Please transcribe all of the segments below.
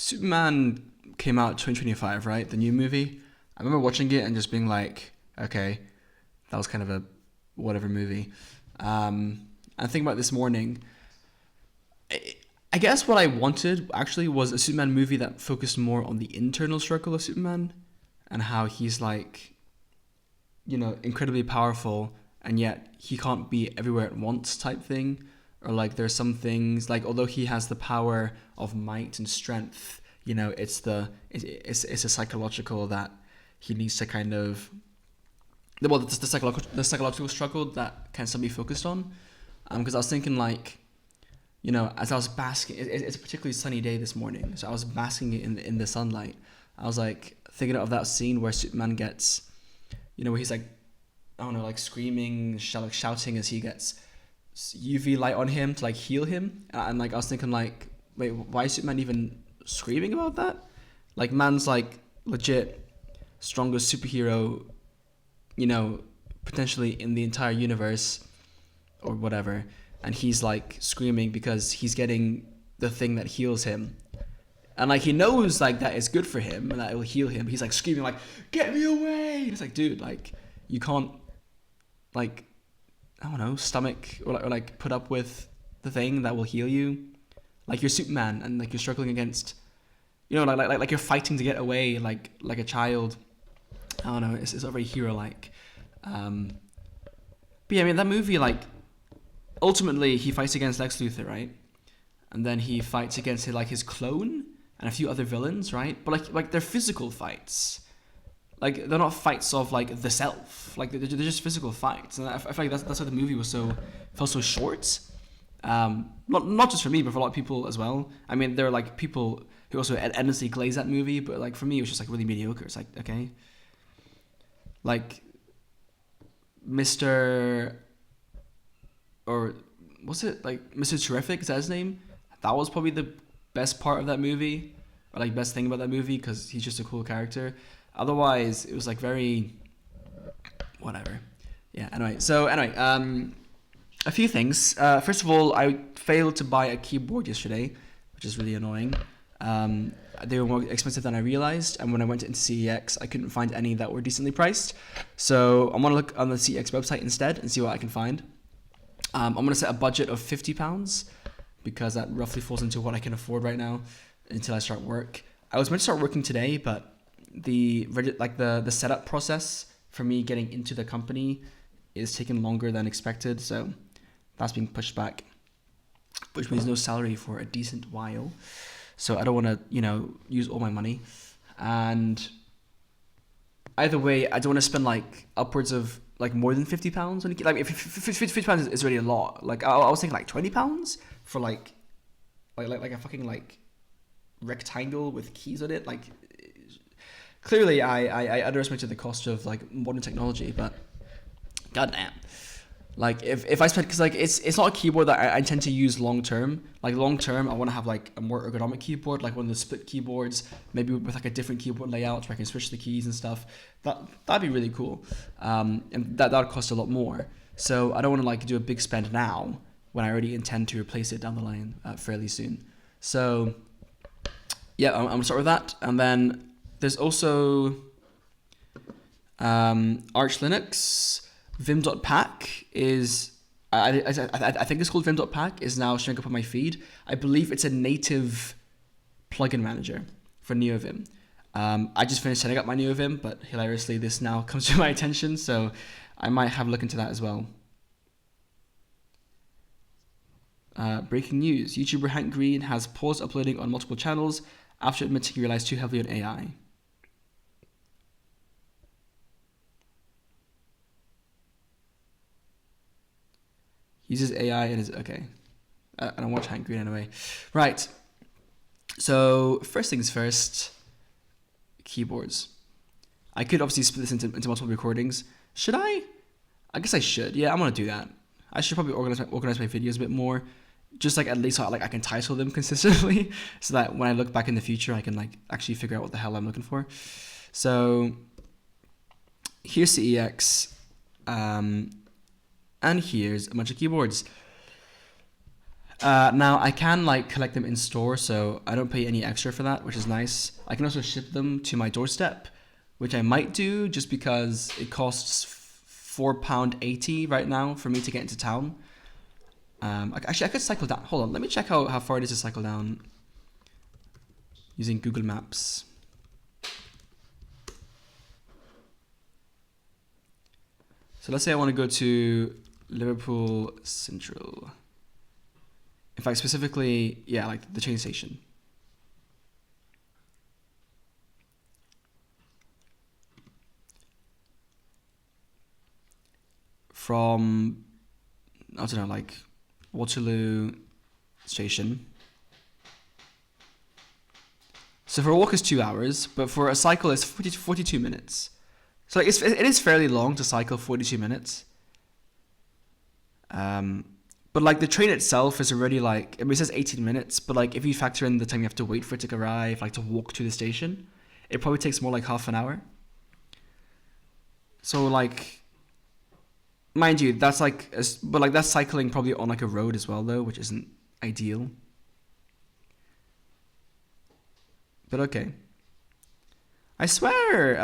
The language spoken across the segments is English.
Superman came out 2025, right? The new movie. I remember watching it and just being like, okay, that was kind of a whatever movie. And thinking about this morning, I guess what I wanted actually was a Superman movie that focused more on the internal struggle of Superman and how he's like, incredibly powerful and yet he can't be everywhere at once type thing. Or like there's some things like although he has the power of might and strength, it's a psychological that he needs to kind of the psychological struggle that can still be focused on. Because I was thinking like, as I was basking, it's a particularly sunny day this morning, so I was basking in the sunlight. I was like thinking of that scene where Superman gets, where he's like, I don't know, like screaming, shouting as he gets UV light on him to like heal him, and like I was thinking like, wait, why is Superman even screaming about that? Like man's like legit strongest superhero, potentially in the entire universe or whatever, and he's like screaming because he's getting the thing that heals him, and like he knows like that is good for him and that it will heal him. He's like screaming like, "Get me away!" And it's like, dude, like you can't like, I don't know, stomach or like put up with the thing that will heal you. Like you're Superman and like you're struggling against, like you're fighting to get away like a child. I don't know, it's not very hero like. But yeah, I mean that movie like ultimately he fights against Lex Luthor, right? And then he fights against his clone and a few other villains, right? But like they're physical fights. Like they're not fights of like the self. Like they're just physical fights, and I feel like that's why the movie felt so short. Not just for me, but for a lot of people as well. I mean, there are like people who also endlessly glaze that movie, but like for me, it was just like really mediocre. It's like okay, like Mr. or was it like Mr. Terrific? Is that his name? That was probably the best part of that movie, or like best thing about that movie because he's just a cool character. Otherwise, it was like very whatever. Yeah. Anyway, a few things. First of all, I failed to buy a keyboard yesterday, which is really annoying. They were more expensive than I realized, and when I went into CEX, I couldn't find any that were decently priced. So I'm gonna look on the CEX website instead and see what I can find. I'm gonna set a budget of £50 because that roughly falls into what I can afford right now until I start work. I was meant to start working today, but the setup process for me getting into the company is taking longer than expected, so that's being pushed back, which means no salary for a decent while. So I don't want to use all my money, and either way I don't want to spend like upwards of like more than £50 on like if £50 is already a lot. Like I was thinking like £20 for like a fucking like rectangle with keys on it. Like clearly I underestimated the cost of like modern technology, but goddamn, like if I spend, because like it's not a keyboard that I intend to use long term. Like long term I want to have like a more ergonomic keyboard, like one of the split keyboards, maybe with like a different keyboard layout where I can switch the keys and stuff. That'd be really cool, and that would cost a lot more. So I don't want to like do a big spend now when I already intend to replace it down the line fairly soon. So yeah, I'm gonna start with that, and then there's also Arch Linux. Vim.pack is, I think it's called Vim.pack, is now showing up on my feed. I believe it's a native plugin manager for NeoVim. I just finished setting up my NeoVim, but hilariously this now comes to my attention, so I might have a look into that as well. Breaking news, YouTuber Hank Green has paused uploading on multiple channels after admitting he relies too heavily on AI. Uses AI and is okay. I don't watch Hank Green anyway. Right. So first things first, keyboards. I could obviously split this into multiple recordings. Should I? I guess I should. Yeah, I'm gonna do that. I should probably organize my videos a bit more, just like at least so I can title them consistently, so that when I look back in the future, I can like actually figure out what the hell I'm looking for. So here's CEX. And here's a bunch of keyboards. Now I can like collect them in store, so I don't pay any extra for that, which is nice. I can also ship them to my doorstep, which I might do just because it costs £4.80 right now for me to get into town. Actually, I could cycle down. Hold on, let me check how far it is to cycle down using Google Maps. So let's say I want to go to Liverpool Central. In fact, specifically, yeah, like the train station. From, I don't know, like Waterloo Station. So for a walk it's 2 hours, but for a cycle it's 42 minutes. So like it is fairly long to cycle 42 minutes. But like the train itself is already like, I mean, it says 18 minutes, but like if you factor in the time you have to wait for it to arrive, like to walk to the station, it probably takes more like half an hour. So like, mind you, that's like, but like that's cycling probably on like a road as well though, which isn't ideal. But okay. I swear,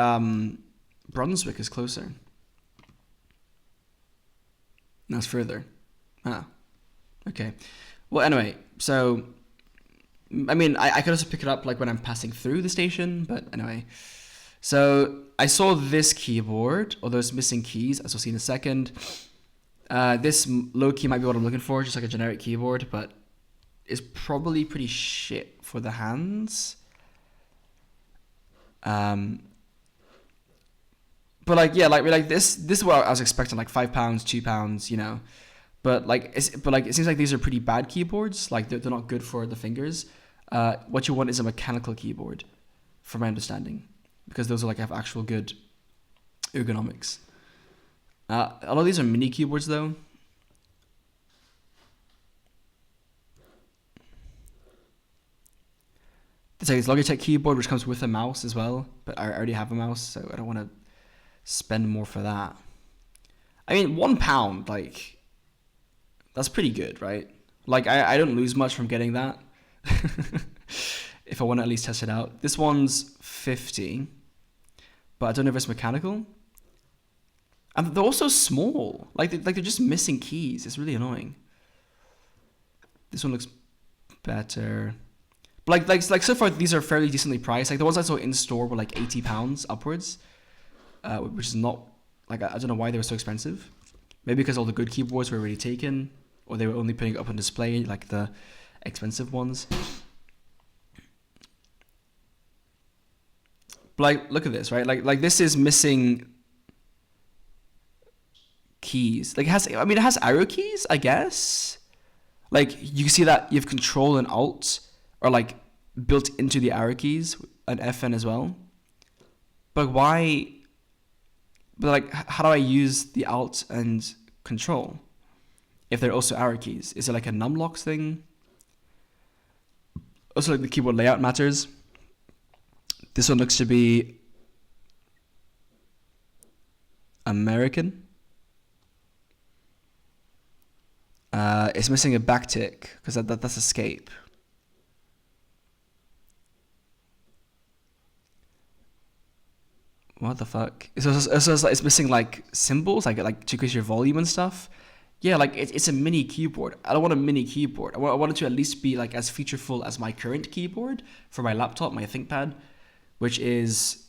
Brunswick is closer. No, it's further. Ah, okay. Well, anyway, so I mean, I could also pick it up like when I'm passing through the station, but anyway. So I saw this keyboard, although it's missing keys, as we'll see in a second. This low key might be what I'm looking for, just like a generic keyboard, but it's probably pretty shit for the hands. But like yeah, like this is what I was expecting, like £5, £2, you know. But it seems like these are pretty bad keyboards. Like they're not good for the fingers. What you want is a mechanical keyboard, from my understanding, because those are like have actual good ergonomics. A lot of these are mini keyboards though. There's like this Logitech keyboard which comes with a mouse as well, but I already have a mouse, so I don't want to spend more for that. I mean, £1, like, that's pretty good, right? Like, I don't lose much from getting that. If I want to at least test it out. This one's 50, but I don't know if it's mechanical. And they're also small. Like they're just missing keys. It's really annoying. This one looks better. But like so far, these are fairly decently priced. Like the ones I saw in store were like £80 upwards, which is not like I don't know why they were so expensive. Maybe because all the good keyboards were already taken, or they were only putting it up on display, like the expensive ones. But like, look at this, right? Like this is missing keys. Like it has arrow keys, I guess. Like you can see that you have Control and Alt are like built into the arrow keys, and FN as well. But why? But like, how do I use the Alt and Control if they're also arrow keys? Is it like a numlocks thing? Also, like the keyboard layout matters. This one looks to be American. It's missing a backtick because that's escape. What the fuck? It's missing like symbols, like to increase your volume and stuff. Yeah, like it's a mini keyboard. I don't want a mini keyboard. I want it to at least be like as featureful as my current keyboard for my laptop, my ThinkPad, which is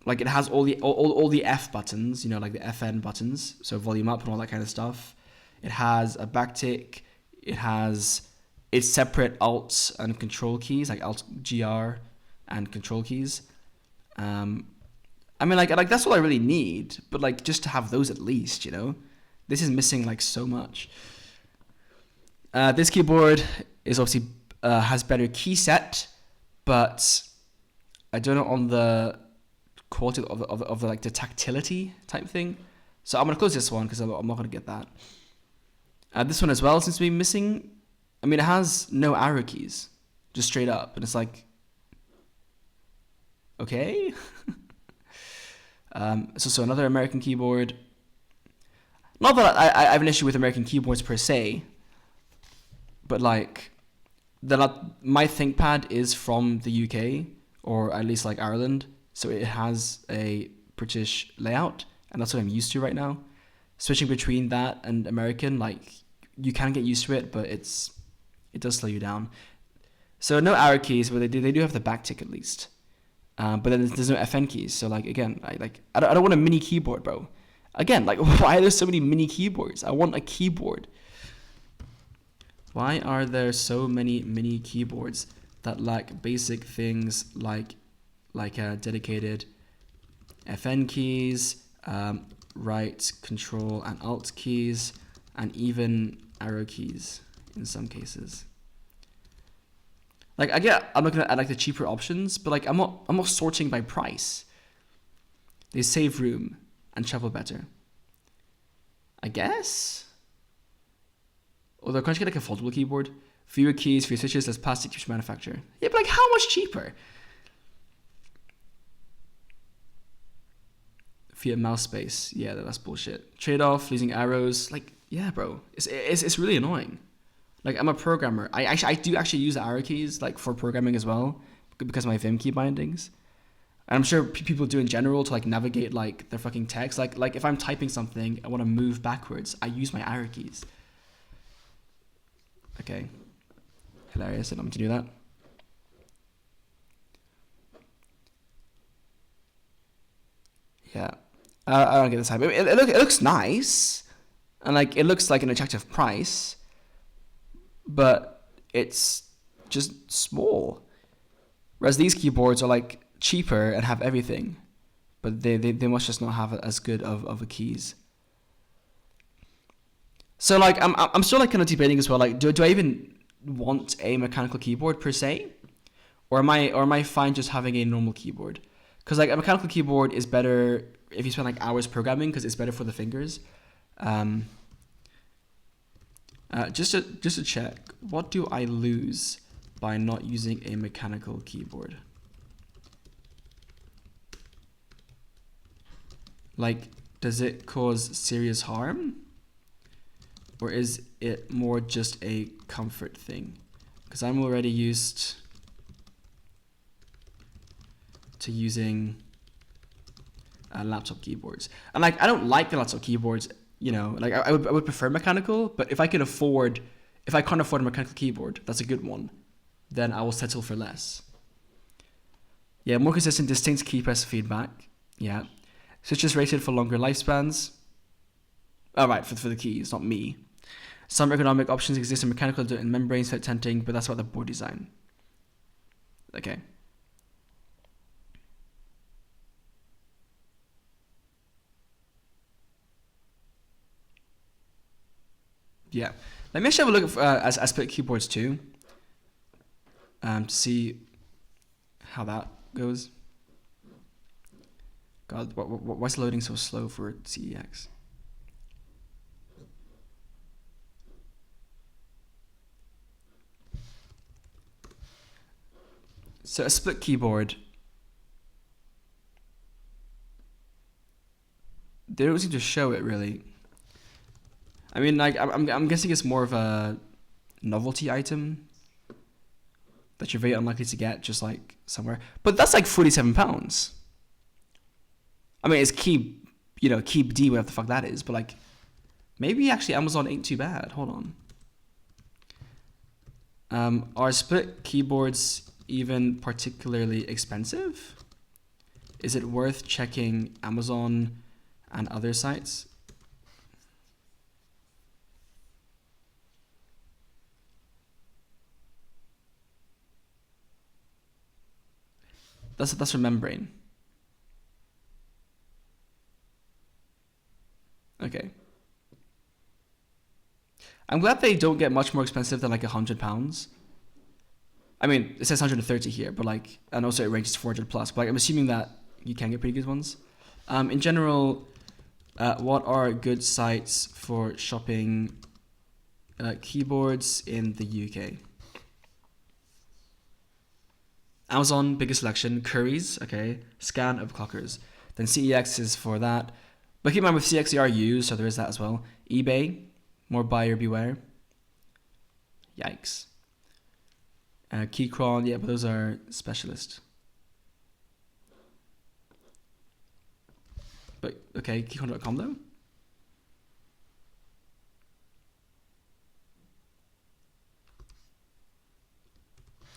like it has all the F buttons, you know, like the FN buttons, so volume up and all that kind of stuff. It has a backtick. It has its separate Alt and Control keys, like Alt GR and Control keys. I mean, like that's all I really need, but like just to have those at least, you know. This is missing like so much. This keyboard is obviously has better key set, but I don't know on the quality of the, like the tactility type thing. So I'm gonna close this one because I'm not gonna get that. This one as well seems to be missing. I mean, it has no arrow keys, just straight up, and it's like, okay. So another American keyboard. Not that I have an issue with American keyboards per se, but like my ThinkPad is from the UK, or at least like Ireland, so it has a British layout, and that's what I'm used to right now. Switching between that and American, like you can get used to it, but it does slow you down. So no arrow keys, but they do have the backtick at least. But then there's no FN keys. So like again, I don't want a mini keyboard, bro. Again, like why are there so many mini keyboards? I want a keyboard. Why are there so many mini keyboards that lack basic things like dedicated FN keys, right, control, and alt keys, and even arrow keys in some cases? Like I'm looking at like the cheaper options, but like I'm not sorting by price. They save room and travel better, I guess. Although can't you get like a foldable keyboard? Fewer keys, fewer switches, less plastic, cheaper manufacturer. Yeah, but like how much cheaper? Via mouse space. Yeah, that's bullshit. Trade off, losing arrows. Like, yeah, bro. It's really annoying. Like I'm a programmer. I do actually use the arrow keys like for programming as well because of my Vim key bindings. And I'm sure people do in general to like navigate like their fucking text. Like if I'm typing something, I want to move backwards, I use my arrow keys. Okay. Hilarious. I'm to do that. Yeah. I don't get this hype. It looks nice, and like it looks like an attractive price, but it's just small. Whereas these keyboards are like cheaper and have everything, but they must just not have as good of a keys. So like I'm still like kind of debating as well. Like do I even want a mechanical keyboard per se, or am I fine just having a normal keyboard? Because like a mechanical keyboard is better if you spend like hours programming because it's better for the fingers. Just to check, what do I lose by not using a mechanical keyboard? Like, does it cause serious harm? Or is it more just a comfort thing? Because I'm already used to using laptop keyboards. And like, I don't like the laptop keyboards, you know, like I would prefer mechanical, but if I can't afford a mechanical keyboard, that's a good one, then I will settle for less. Yeah, more consistent, distinct key press feedback. Yeah. Switches rated for longer lifespans. All right, for the keys, not me. Some ergonomic options exist in mechanical and membrane set tenting, but that's about the board design. Okay. Yeah. Let me actually have a look at as split keyboards too. To see how that goes. God, why is loading so slow for CEX? So a split keyboard, they don't seem to show it really. I mean, like I'm guessing it's more of a novelty item that you're very unlikely to get just like somewhere. But that's like £47. I mean, it's keep D, whatever the fuck that is. But like, maybe actually Amazon ain't too bad. Hold on. Are split keyboards even particularly expensive? Is it worth checking Amazon and other sites? That's for membrane. Okay. I'm glad they don't get much more expensive than like £100. I mean, it says 130 here, but like, and also it ranges 400 plus. But like, I'm assuming that you can get pretty good ones. In general, what are good sites for shopping keyboards in the UK? Amazon, biggest selection. Currys, okay. Scan, overclockers. Then CEX is for that. But keep in mind with CEX they are used, so there is that as well. eBay, more buyer beware. Yikes. Keychron, yeah, but those are specialist. But okay, keychron.com though.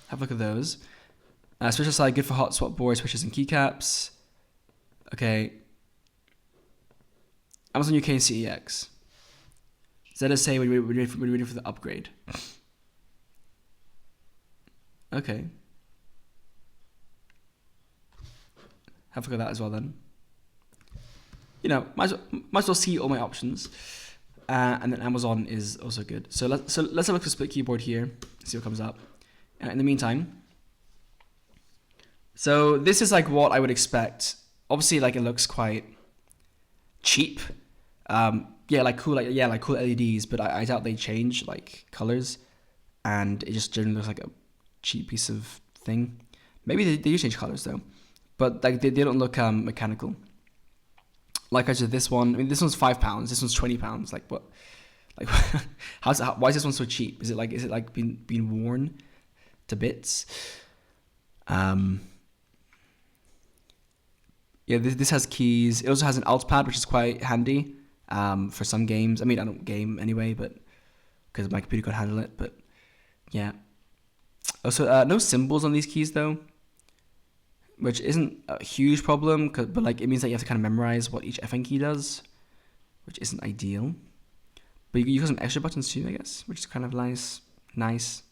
Have a look at those. Special side, good for hot swap boards, switches, and keycaps. Okay. Amazon UK and CEX. ZSA, we're ready for the upgrade. Okay. Have a look at that as well then. You know, might as well see all my options. And then Amazon is also good. So let's have a look at the split keyboard here. See what comes up. In the meantime, so this is like what I would expect. Obviously, like it looks quite cheap. Yeah, like cool LEDs, but I doubt they change like colors, and it just generally looks like a cheap piece of thing. Maybe they do change colors though, but like they don't look mechanical. Like I said, this one. I mean, this one's £5. This one's £20. Like what? Like why is this one so cheap? Is it like been worn to bits? Yeah, this has keys. It also has an alt pad, which is quite handy for some games. I mean, I don't game anyway, but because my computer could handle it. But yeah. Also, no symbols on these keys though, which isn't a huge problem. But like it means that you have to kind of memorize what each FN key does, which isn't ideal. But you got some extra buttons too, I guess, which is kind of nice.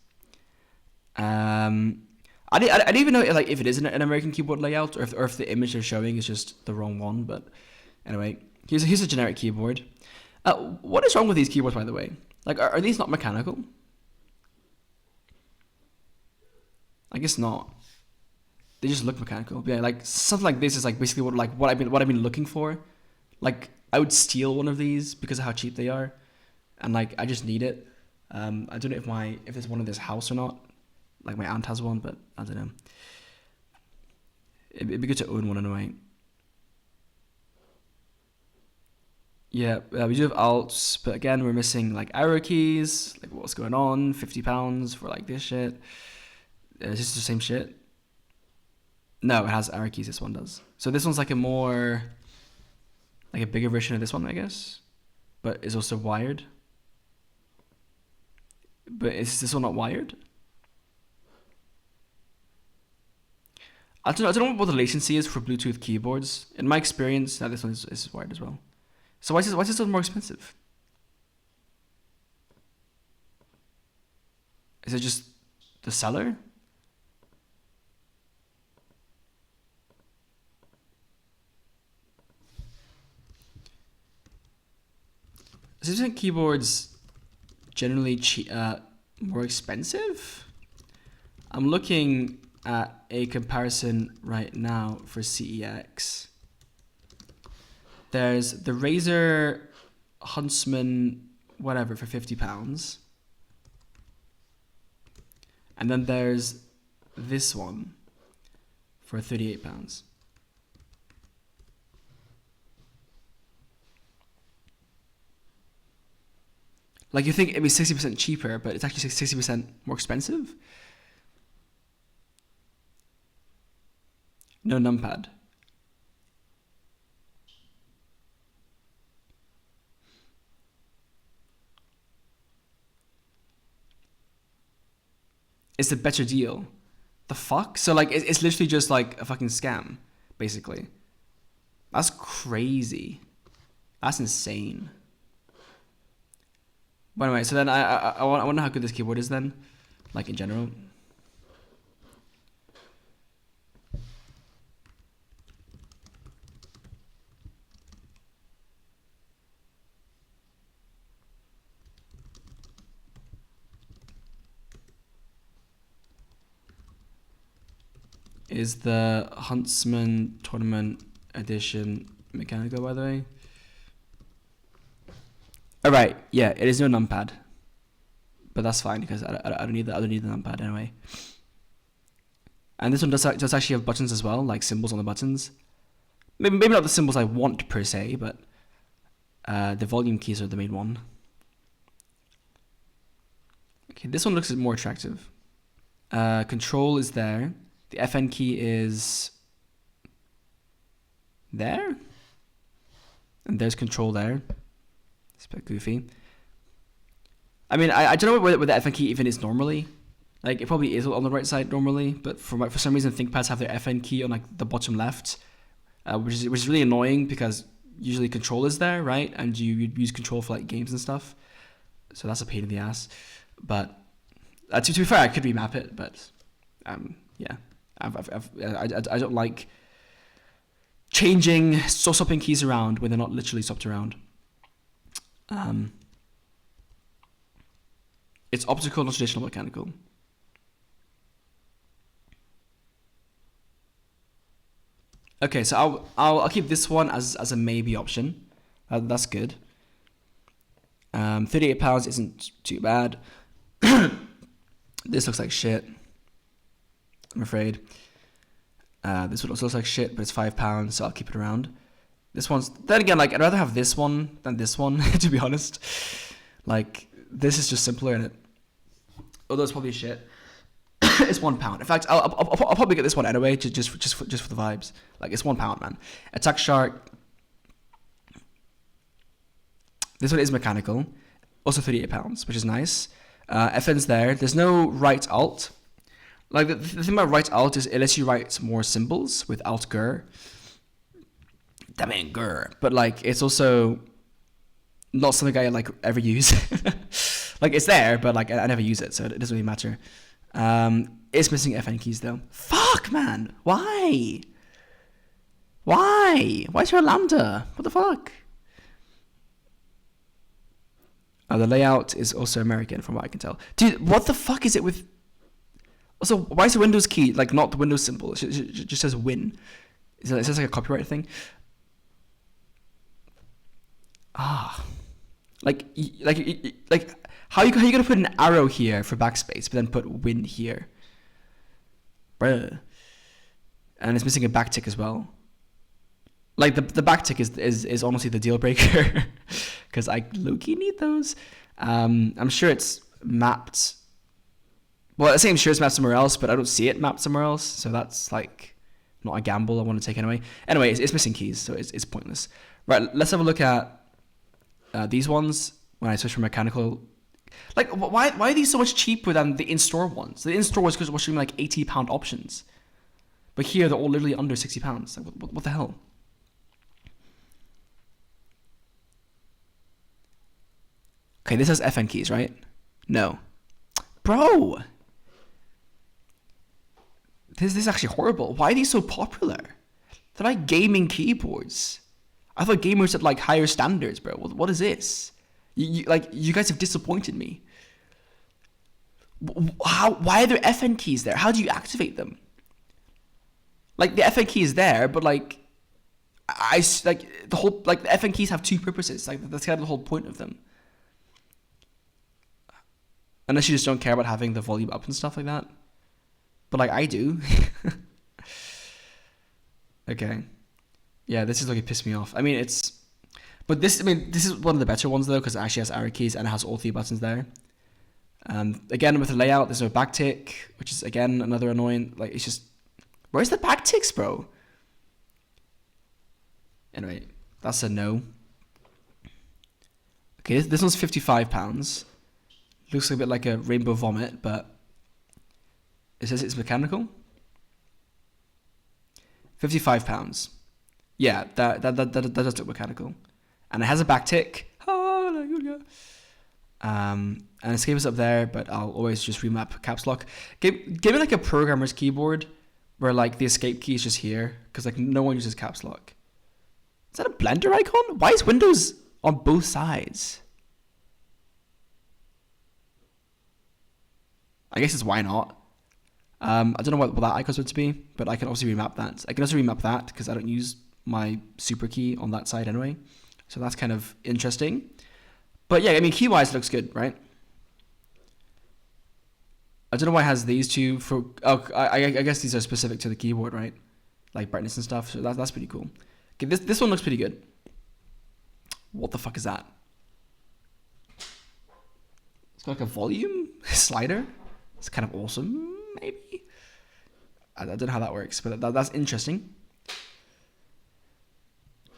I don't even know if it is an American keyboard layout or if the image they're showing is just the wrong one. But anyway, here's a generic keyboard. What is wrong with these keyboards, by the way? Like, are these not mechanical? I guess not. They just look mechanical. But yeah, like something like this is like basically what I've been looking for. Like I would steal one of these because of how cheap they are, and like I just need it. I don't know if there's one in this house or not. Like my aunt has one, but I don't know. It'd be good to own one anyway. Yeah, we do have alts, but again, we're missing like arrow keys. Like what's going on? £50 for like this shit. Is this the same shit? No, it has arrow keys. This one does. So this one's like a bigger version of this one, I guess, but it's also wired. But is this one not wired? I don't know what the latency is for Bluetooth keyboards. In my experience, now this one is wired as well. So why is this one more expensive? Is it just the seller? Isn't keyboards generally more expensive? I'm looking at a comparison right now for CEX. There's the Razer Huntsman whatever for £50. And then there's this one for £38. Like you think it'd be 60% cheaper, but it's actually 60% more expensive? No numpad. It's a better deal. The fuck? So like it's literally just like a fucking scam, basically. That's crazy. That's insane. But anyway, so then I wonder how good this keyboard is then, like in general. Is the Huntsman Tournament Edition mechanical, by the way? All right, yeah, it is no numpad, but that's fine because I don't need the numpad anyway. And this one does actually have buttons as well, like symbols on the buttons. Maybe not the symbols I want per se, but the volume keys are the main one. Okay, this one looks more attractive. Control is there. The FN key is there. And there's control there. It's a bit goofy. I mean, I don't know where the FN key even is normally. Like, it probably is on the right side normally, but for some reason, ThinkPads have their FN key on like the bottom left, which is really annoying because usually control is there, right? And you use control for like games and stuff. So that's a pain in the ass. But to be fair, I could remap it, but yeah, I don't like changing swapping keys around when they're not literally swapped around. It's optical, not traditional mechanical. Okay, so I'll keep this one as a maybe option. That's good. £38 isn't too bad. This looks like shit, I'm afraid. This one also looks like shit, but it's £5, so I'll keep it around. This one's, then again, like, I'd rather have this one than this one, to be honest. Like, this is just simpler, and although it's probably shit, it's £1. In fact, I'll probably get this one anyway, just for the vibes. Like, it's £1, man. Attack Shark. This one is mechanical, also £38, which is nice. FN's there. There's no right alt. Like, the thing about right alt is it lets you write more symbols with alt gur. Damn it, gur. But like, it's also not something I like ever use. Like, it's there, but like I never use it, so it doesn't really matter. It's missing FN keys though. Fuck, man. Why? Why is there a lambda? What the fuck? The layout is also American, from what I can tell. Dude, what the fuck is it with? Also, why is the Windows key like not the Windows symbol? It just says Win. Is that like a copyright thing? Like how you gonna put an arrow here for backspace, but then put Win here, bruh? And it's missing a backtick as well. Like the backtick is honestly the deal breaker, because I low-key need those. I'm sure it's mapped. Well, I'm sure it's mapped somewhere else, but I don't see it mapped somewhere else, so that's like not a gamble I want to take anyway. Anyway, it's missing keys, so it's pointless. Right, let's have a look at these ones when I switch from mechanical. Like, why are these so much cheaper than the in-store ones? The in-store was because we're showing like £80 options, but here they're all literally under £60. Like, what the hell? Okay, this has FN keys, right? No, bro. This is actually horrible. Why are these so popular? They're like gaming keyboards. I thought gamers had like higher standards, bro. What is this? You guys have disappointed me. Why are there FN keys there? How do you activate them? Like, the FN key is there, but like, the FN keys have two purposes. Like, that's kind of the whole point of them. Unless you just don't care about having the volume up and stuff like that. But like, I do. Okay. Yeah, this is like, it pissed me off. I mean, this is one of the better ones though, because it actually has arrow keys and it has all 3 buttons there. Again, with the layout, there's no backtick, which is again another annoying. Like, it's just, where's the backticks, bro? Anyway, that's a no. Okay, this one's £55. Looks a bit like a rainbow vomit, but it says it's mechanical. £55. Yeah, that does look mechanical, and it has a backtick. And escape is up there, but I'll always just remap caps lock. Give me like a programmer's keyboard where like the escape key is just here, because like no one uses caps lock. Is that a Blender icon? Why is Windows on both sides? I guess it's why not. I don't know what that icon's meant to be, but I can obviously remap that. I can also remap that because I don't use my super key on that side anyway. So that's kind of interesting. But yeah, I mean, key-wise, it looks good, right? I don't know why it has these two for... Oh, I guess these are specific to the keyboard, right? Like brightness and stuff. So that's pretty cool. Okay, this one looks pretty good. What the fuck is that? It's got like a volume? slider. It's kind of awesome, maybe. I don't know how that works, but that's interesting.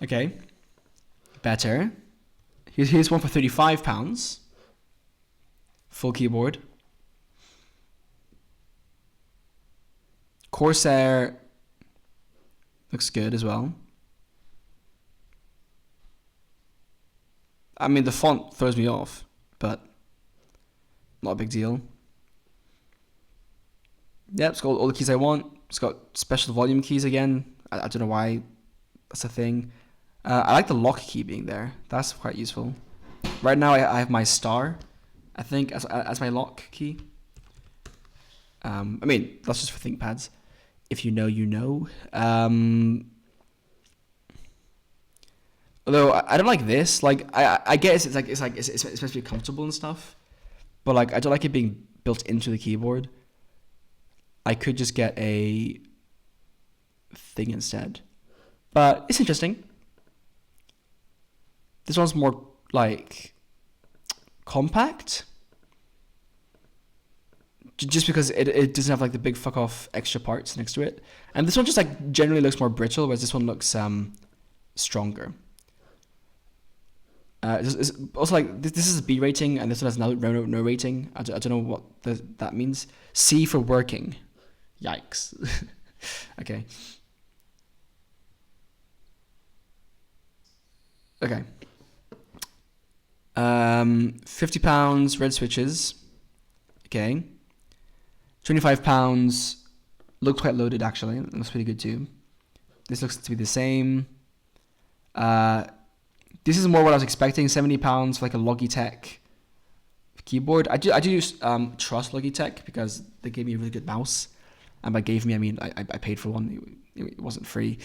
Okay. Better. Here's one for £35. Full keyboard. Corsair looks good as well. I mean, the font throws me off, but not a big deal. Yep, it's got all the keys I want. It's got special volume keys again. I don't know why that's a thing. I like the lock key being there. That's quite useful. Right now I have my star, I think, as my lock key. I mean, that's just for ThinkPads. If you know, you know. Although I don't like this. Like I guess it's supposed to be comfortable and stuff, but like I don't like it being built into the keyboard. I could just get a thing instead, but it's interesting. This one's more like compact, just because it doesn't have like the big fuck off extra parts next to it, and this one just like generally looks more brittle, whereas this one looks stronger. It's also like this is B rating, and this one has no rating. I don't know what that means. C for working. Yikes. Okay. Okay. £50 red switches. Okay. £25 looks quite loaded actually. It looks pretty good too. This looks to be the same. This is more what I was expecting. £70 for like a Logitech keyboard. I do trust Logitech because they gave me a really good mouse. And by gave me, I mean I paid for one. It wasn't free.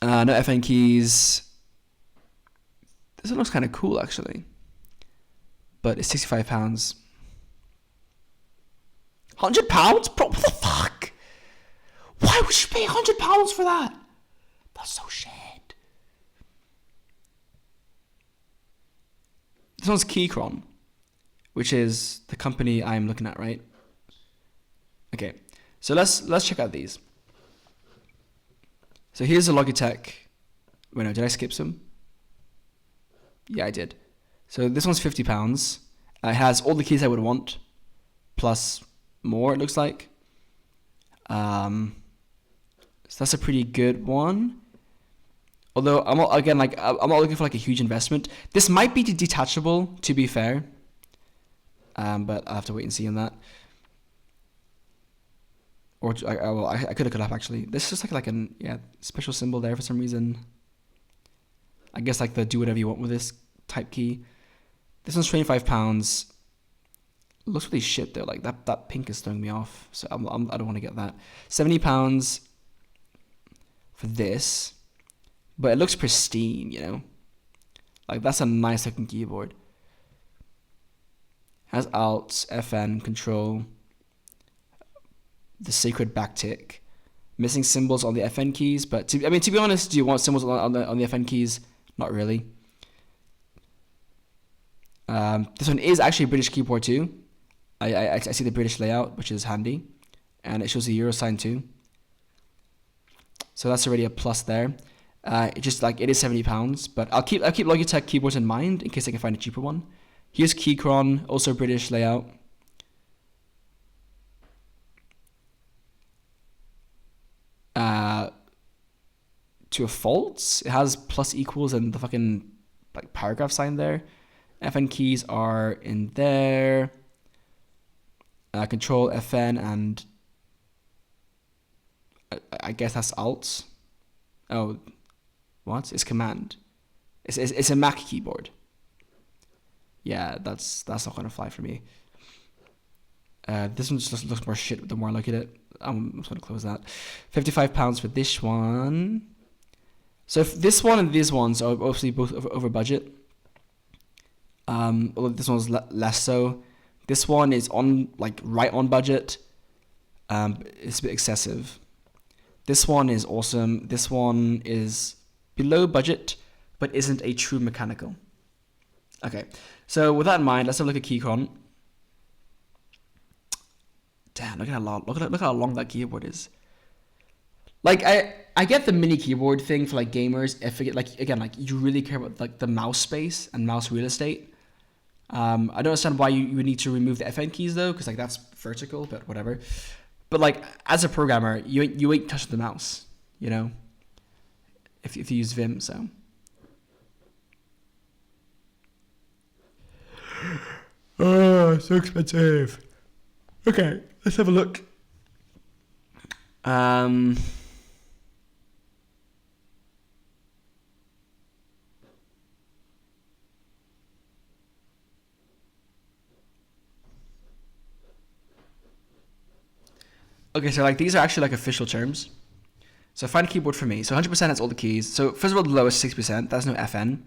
No FN keys. This one looks kind of cool actually, but it's £65. £100? Bro, what the fuck? Why would you pay £100 for that? That's so shit. This one's Keychron, which is the company I'm looking at, right? Okay, so let's check out these. So here's a Logitech. Wait, no, did I skip some? Yeah, I did. So this one's £50. It has all the keys I would want, plus more, it looks like. So that's a pretty good one. Although I'm not looking for like a huge investment. This might be detachable, to be fair. But I'll have to wait and see on that. Or I could look it up actually. This is like an special symbol there for some reason. I guess like the do whatever you want with this type key. This one's £25. Looks really shit though. Like that pink is throwing me off. So I don't want to get that. £70 for this, but it looks pristine. You know, like that's a nice looking keyboard. Has Alt, FN, Control. The sacred backtick, missing symbols on the FN keys, but to be honest, do you want symbols on the FN keys? Not really. This one is actually a British keyboard too. I see the British layout, which is handy, and it shows the euro sign too. So that's already a plus there. It is £70, but I'll keep Logitech keyboards in mind in case I can find a cheaper one. Here's Keychron, also British layout. To a fault, it has plus equals and the fucking like paragraph sign there. FN keys are in there. Control, FN, and I guess that's Alt. Oh, what? It's Command. It's a Mac keyboard. Yeah, that's not gonna fly for me. This one just looks more shit the more I look at it. I'm just gonna close that. £55 for this one. So if this one and these ones are obviously both over budget. Although this one's less so. This one is right on budget. It's a bit excessive. This one is awesome. This one is below budget, but isn't a true mechanical. Okay, so with that in mind, let's have a look at Keychron. Damn, look at how long, look how long that keyboard is. Like I get the mini keyboard thing for like gamers. If it, like again, like you really care about like the mouse space and mouse real estate. I don't understand why you would need to remove the FN keys though, because like that's vertical, but whatever. But like as a programmer, you ain't touching the mouse, you know. If you use Vim, so. Oh, so expensive. Okay, let's have a look. Okay, so like these are actually like official terms. So find a keyboard for me. So 100% has all the keys. So first of all, the lowest 6%. That's no FN.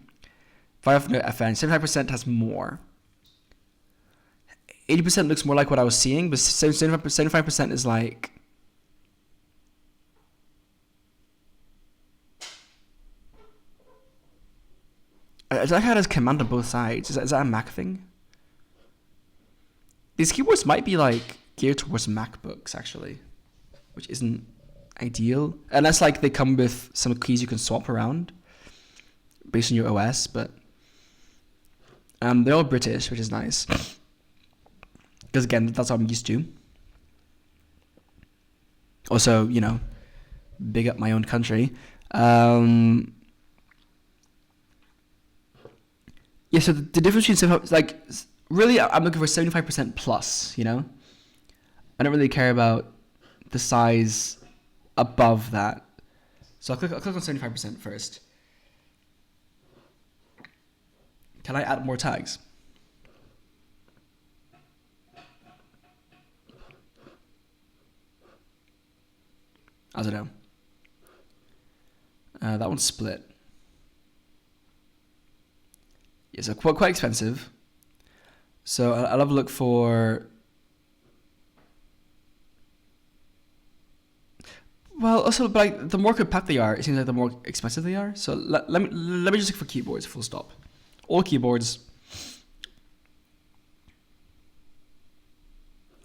5 no FN. 75% has more. 80% looks more like what I was seeing, but 75% is like. I like how it has command on both sides. Is that a Mac thing? These keyboards might be like geared towards MacBooks actually, which isn't ideal unless like they come with some keys you can swap around based on your OS. But they're all British, which is nice because again, that's what I'm used to. Also, you know, big up my own country. Yeah, so the difference between like really, I'm looking for 75% plus. You know, I don't really care about the size above that. So I'll click on 75% first. Can I add more tags? I don't know. That one's split. Yeah, so quite expensive. So I'll have a look for. Well, also, but like the more compact they are, it seems like the more expensive they are. So let me just look for keyboards. Full stop. All keyboards.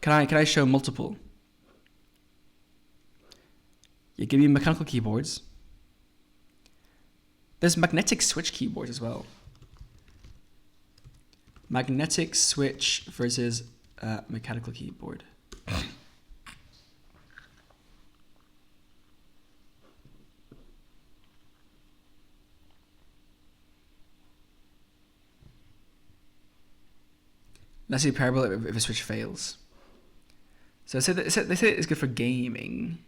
Can I show multiple? Yeah, give me mechanical keyboards. There's magnetic switch keyboards as well. Magnetic switch versus mechanical keyboard. Less repairable if a switch fails. So they say it's good for gaming.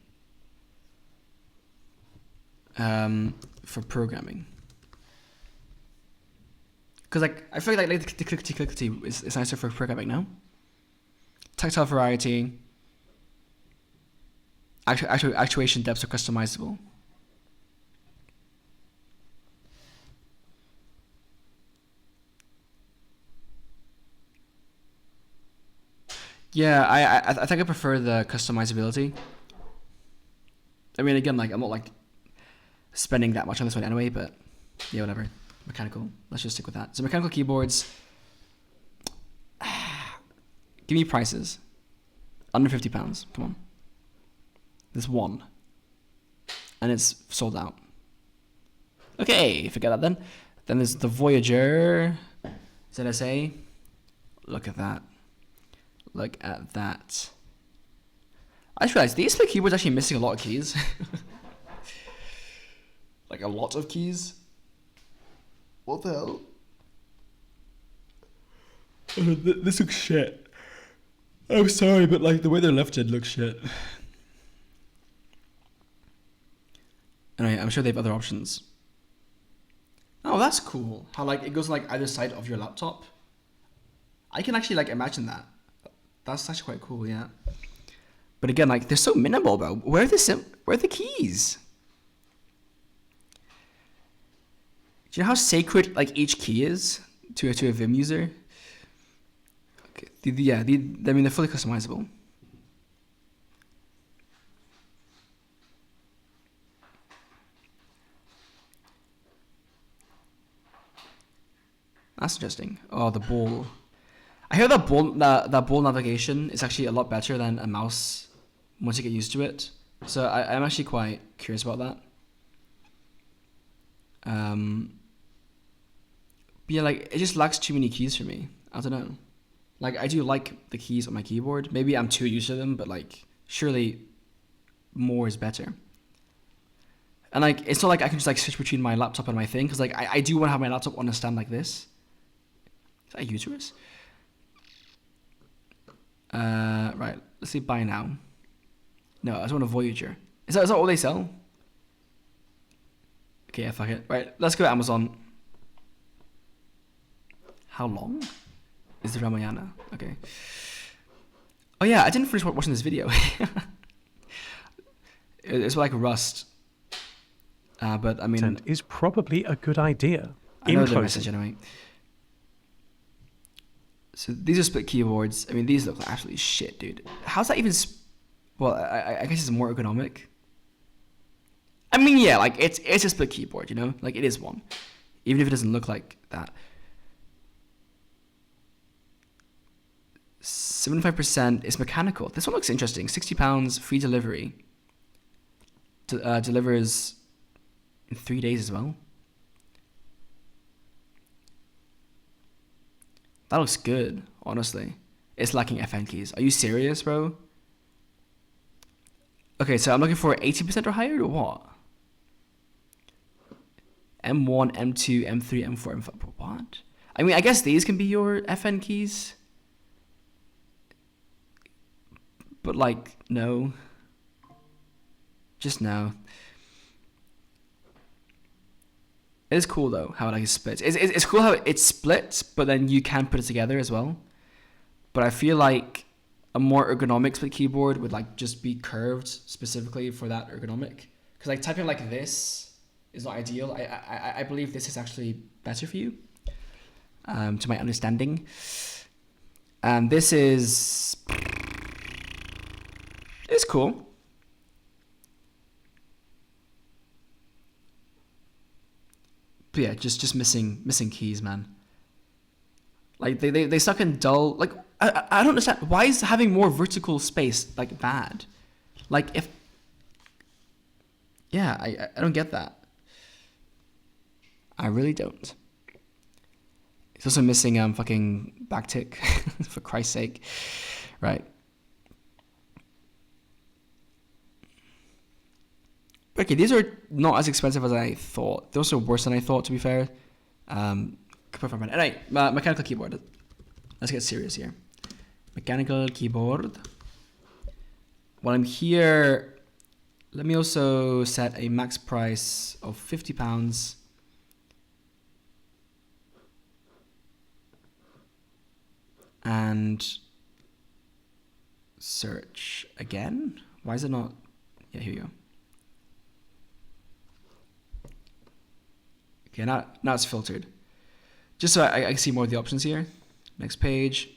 For programming. Because like I feel like the clickety is nicer for programming now. Tactile variety. Actuation depths are customizable. Yeah, I think I prefer the customizability. I mean, again, like I'm not like spending that much on this one anyway, but yeah, whatever. Mechanical. Let's just stick with that. So mechanical keyboards. Give me prices. Under £50. Come on. There's one. And it's sold out. Okay, forget that then. Then there's the Voyager ZSA. Look at that. Look at that. I just realized the ESP keyboard's actually missing a lot of keys. Like a lot of keys. What the hell? This looks shit. I'm sorry, but like the way they're lifted looks shit. Anyway, I'm sure they have other options. Oh, that's cool. How like it goes like either side of your laptop. I can actually like imagine that. That's actually quite cool, yeah. But again, like they're so minimal, bro. Where are the keys? Do you know how sacred like each key is to a Vim user? Okay, I mean they're fully customizable. That's interesting. Oh, the ball. I hear that ball navigation is actually a lot better than a mouse once you get used to it. So I'm actually quite curious about that. But yeah, like it just lacks too many keys for me. I don't know. Like I do like the keys on my keyboard. Maybe I'm too used to them, but like surely more is better. And like it's not like I can just like switch between my laptop and my thing, because like I do want to have my laptop on a stand like this. Is that a uterus? Right. Let's see. Buy now. No, I just want a Voyager. Is that all they sell? Okay, yeah, fuck it. Right, let's go to Amazon. How long is the Ramayana? Okay. Oh yeah, I didn't finish watching this video. It's like Rust. But I mean... is probably a good idea. I know the message anyway. So these are split keyboards. I mean, these look like absolutely shit, dude. How's that even... Well, I guess it's more ergonomic. I mean, yeah, like, it's a split keyboard, you know? Like, it is one. Even if it doesn't look like that. 75% is mechanical. This one looks interesting. £60, free delivery. Delivers in 3 days as well. That looks good, honestly. It's lacking FN keys. Are you serious, bro? Okay, so I'm looking for 80% or higher, or what? M1, M2, M3, M4, M5. What? I mean, I guess these can be your FN keys. But, like, no. Just no. It is cool, though, how it like splits. It's cool how it splits, but then you can put it together as well. But I feel like a more ergonomic split keyboard would like just be curved specifically for that ergonomic. Because like typing like this is not ideal. I believe this is actually better for you, to my understanding. And this is... It's cool. But yeah, just missing keys, man. Like they suck in dull. Like I don't understand, why is having more vertical space like bad? Like if... Yeah, I don't get that. I really don't. It's also missing fucking backtick, for Christ's sake. Right. Okay, these are not as expensive as I thought. They're also worse than I thought, to be fair. Anyway, mechanical keyboard. Let's get serious here. Mechanical keyboard. While I'm here, let me also set a max price of £50. And search again. Why is it not? Yeah, here we go. Okay, now it's filtered. Just so I can see more of the options here. Next page.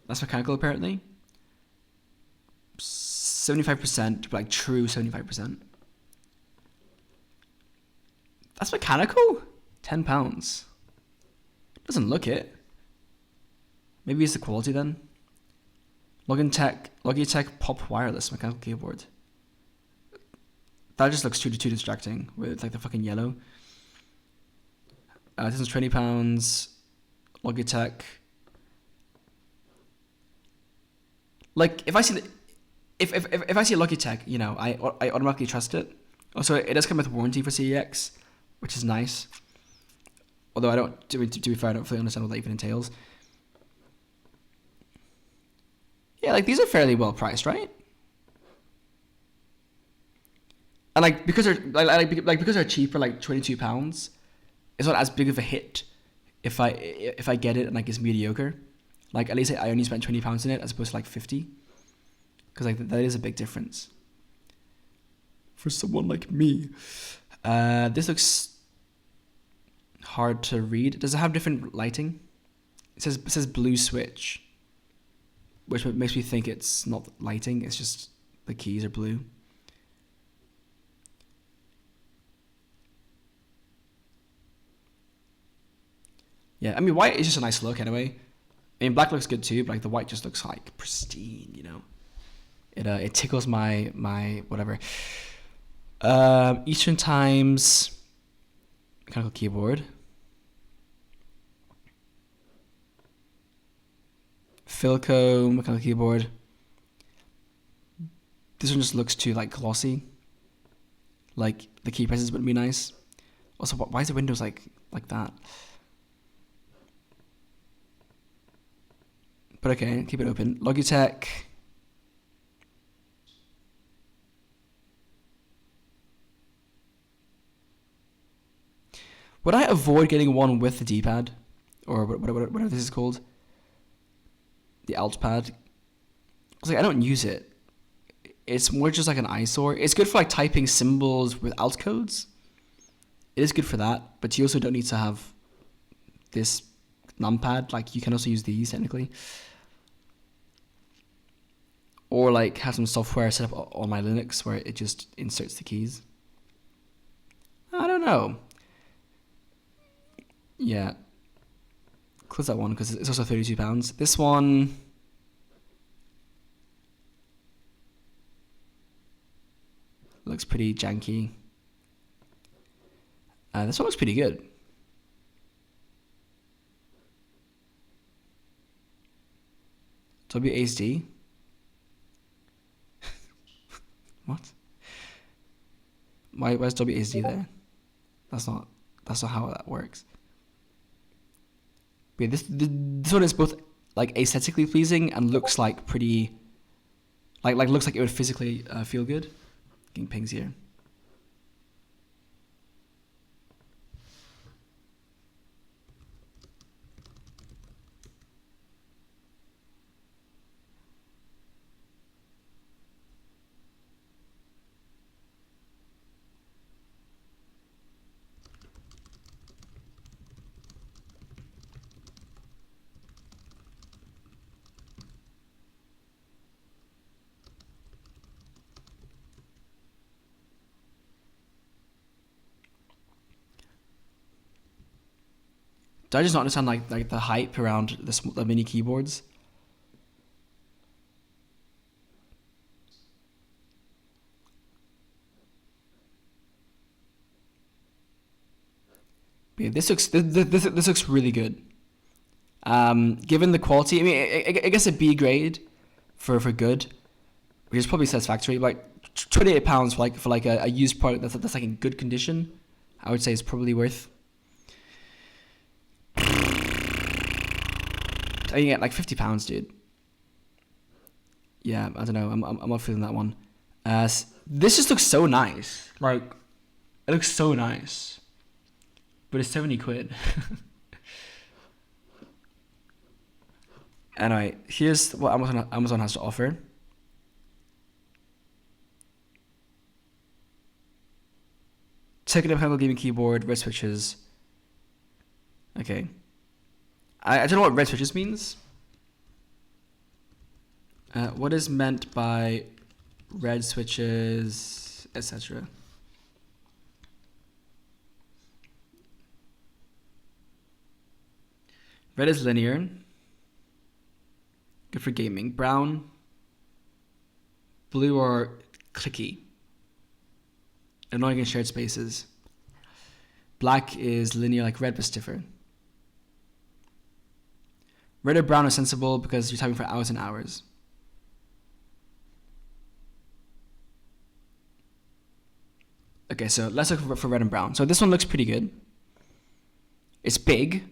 That's mechanical apparently. 75%, like true 75%. That's mechanical? £10. Doesn't look it. Maybe it's the quality then. Logitech Pop Wireless mechanical keyboard. That just looks too distracting with like the fucking yellow. This is £20. Logitech. Like if I see if I see Logitech, you know, I automatically trust it. Also, it does come with warranty for CEX, which is nice. Although I don't, to be fair, I don't fully understand what that even entails. Yeah, like these are fairly well priced, right? And like because they're because they're cheaper, like £22, it's not as big of a hit if I get it and like it's mediocre. Like at least I only spent £20 in it as opposed to like 50, because like that is a big difference for someone like me. This looks hard to read. Does it have different lighting? It says blue switch, which makes me think it's not lighting. It's just the keys are blue. Yeah, I mean, white is just a nice look anyway. I mean, black looks good too, but like the white just looks like pristine, you know. It tickles my whatever. Eastern Times mechanical keyboard. Philco mechanical keyboard. This one just looks too like glossy. Like the key presses would be nice. Also, why is the Windows like that? But okay, keep it open. Logitech. Would I avoid getting one with the D-pad? Or whatever this is called? The Alt pad? Because I don't use it. It's more just like an eyesore. It's good for like typing symbols with alt codes. It is good for that, but you also don't need to have this numpad. Like you can also use these technically. Or like have some software set up on my Linux where it just inserts the keys. I don't know. Yeah. Close that one because it's also £32. This one... looks pretty janky. This one looks pretty good. WASD? What? Where's WASD there? That's not how that works. Wait, this one is both like aesthetically pleasing and looks like pretty like looks like it would physically feel good. Getting pings here. Do I just not understand like the hype around the mini keyboards? But yeah, this looks really good. Given the quality, I mean, I guess a B grade for good, which is probably satisfactory. Like £28 for a used product that's like in good condition, I would say is probably worth. I can get like £50, dude. Yeah, I don't know. I'm not feeling that one. This just looks so nice. Like, it looks so nice, but it's 70 quid. Anyway, here's what Amazon has to offer. Technical mechanical gaming keyboard, red switches. Okay. I don't know what red switches means. What is meant by red switches, etc. Red is linear. Good for gaming. Brown. Blue are clicky. Annoying in shared spaces. Black is linear like red but stiffer. Red or brown are sensible because you're typing for hours and hours. Okay, so let's look for red and brown. So this one looks pretty good. It's big.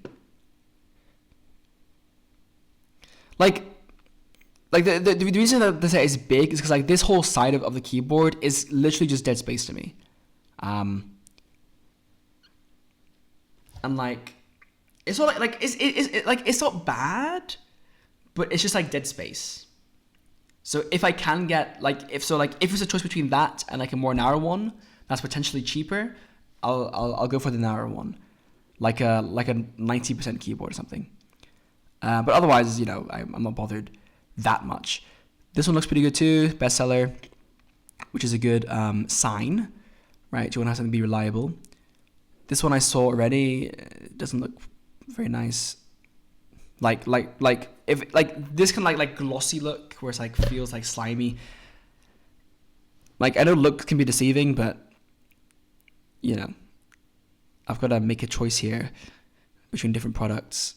Like the reason that they say it's big is because like this whole side of the keyboard is literally just dead space to me. And like it's not like it's not bad, but it's just like dead space. So if I can get if it's a choice between that and like a more narrow one that's potentially cheaper, I'll go for the narrow one, like a 90% keyboard or something. But otherwise, I'm not bothered that much. This one looks pretty good too, bestseller, which is a good sign, right? You want to have something be reliable. This one I saw already. It doesn't look Very nice. Like if like this kind of like glossy look where it's like feels like slimy. Like I know look can be deceiving, but you know, I've got to make a choice here between different products.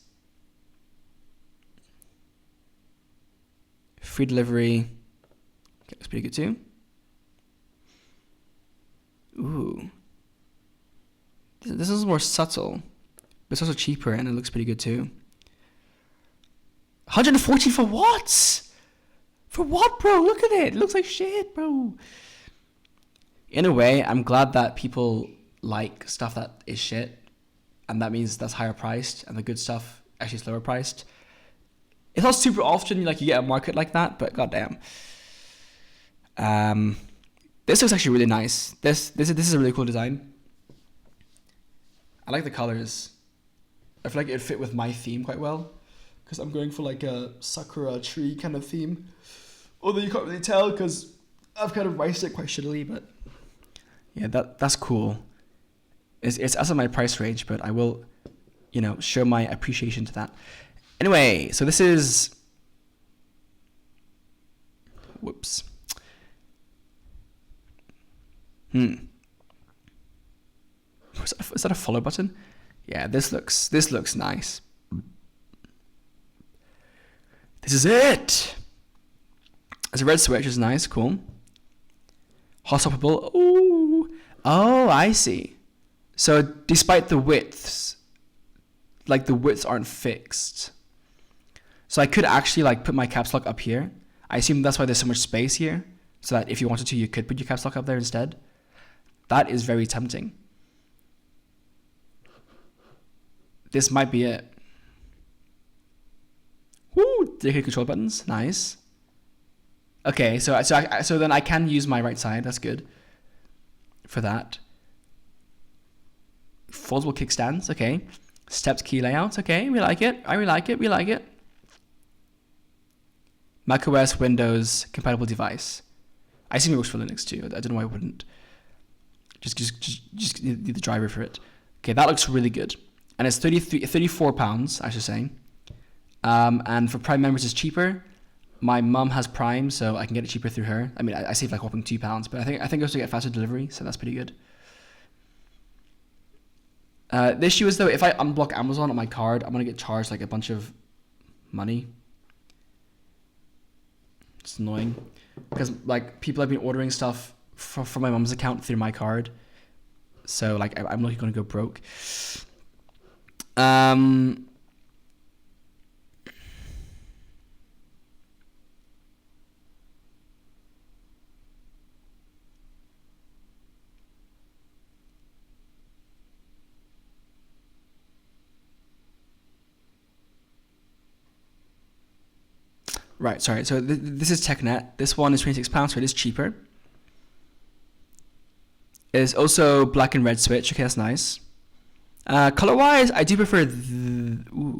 Free delivery. Okay, looks pretty good too. Ooh. This is more subtle, but it's also cheaper and it looks pretty good too. 114 for what? For what, bro? Look at it. It looks like shit, bro. In a way, I'm glad that people like stuff that is shit, and that means that's higher priced, and the good stuff actually is lower priced. It's not super often like you get a market like that, but goddamn. This looks actually really nice. This is a really cool design. I like the colors. I feel like it would fit with my theme quite well, because I'm going for like a sakura tree kind of theme. Although you can't really tell because I've kind of priced it quite shittily, but yeah, that's cool. It's outside my price range, but I will, you know, show my appreciation to that. Anyway, so this is, whoops. Is that a follow button? Yeah, this looks nice. This is it. There's a red switch, which is nice, cool. Hot swappable. Ooh. Oh, I see. So despite the widths, like the widths aren't fixed. So I could actually like put my caps lock up here. I assume that's why there's so much space here, so that if you wanted to, you could put your caps lock up there instead. That is very tempting. This might be it. Woo! Dedicated control buttons, nice. Okay, so then I can use my right side. That's good. For that. Foldable kickstands. Okay. Stepped key layout. Okay, we like it. We like it. macOS, Windows, compatible device. I assume it works for Linux too. I don't know why it wouldn't. Just need the driver for it. Okay, that looks really good. And it's 34 pounds, I should say. And for Prime members, it's cheaper. My mum has Prime, so I can get it cheaper through her. I mean, I save like whopping £2, but I think I also get faster delivery, so that's pretty good. The issue is though, if I unblock Amazon on my card, I'm gonna get charged like a bunch of money. It's annoying because like people have been ordering stuff from my mum's account through my card, so like I'm not gonna go broke. Right, sorry. So this is TechNet. This one is £26, so it is cheaper. It's also black and red switch. Okay, that's nice. Color-wise, I do prefer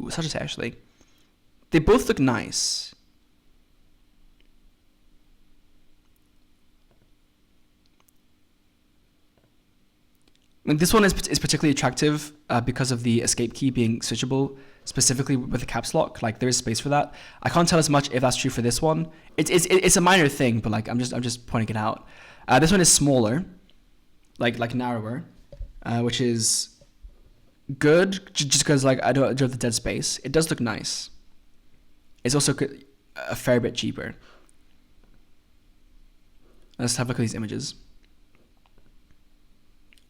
such as actually. They both look nice. And this one is particularly attractive because of the escape key being switchable, specifically with the caps lock. Like there is space for that. I can't tell as much if that's true for this one. It's a minor thing, but like I'm just pointing it out. This one is smaller, like narrower, which is good just because like I don't have the dead space. It does look nice. It's also a fair bit cheaper. Let's have a look at these images.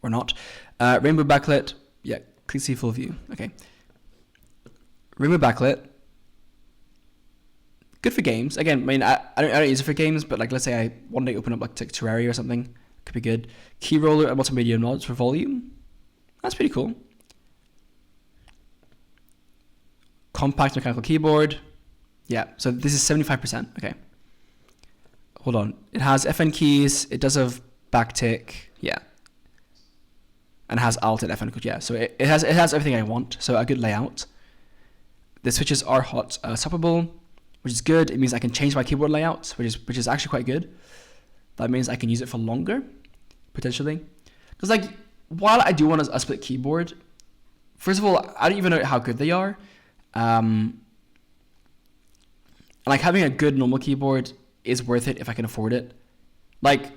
Or not. Rainbow backlit. Yeah, click see full view. Okay. Rainbow backlit. Good for games. Again, I mean, I don't use it for games, but like let's say I one day open up like Terraria or something. Could be good. Key roller and multimedia nodes for volume. That's pretty cool. Compact mechanical keyboard. Yeah, so this is 75%. Okay. Hold on. It has FN keys. It does have backtick. Yeah. And has Alt and FN code, yeah. So it has everything I want. So a good layout. The switches are hot swappable, which is good. It means I can change my keyboard layout, which is actually quite good. That means I can use it for longer, potentially. Because like while I do want a split keyboard First of all, I don't even know how good they are. Like having a good normal keyboard is worth it if I can afford it. Like,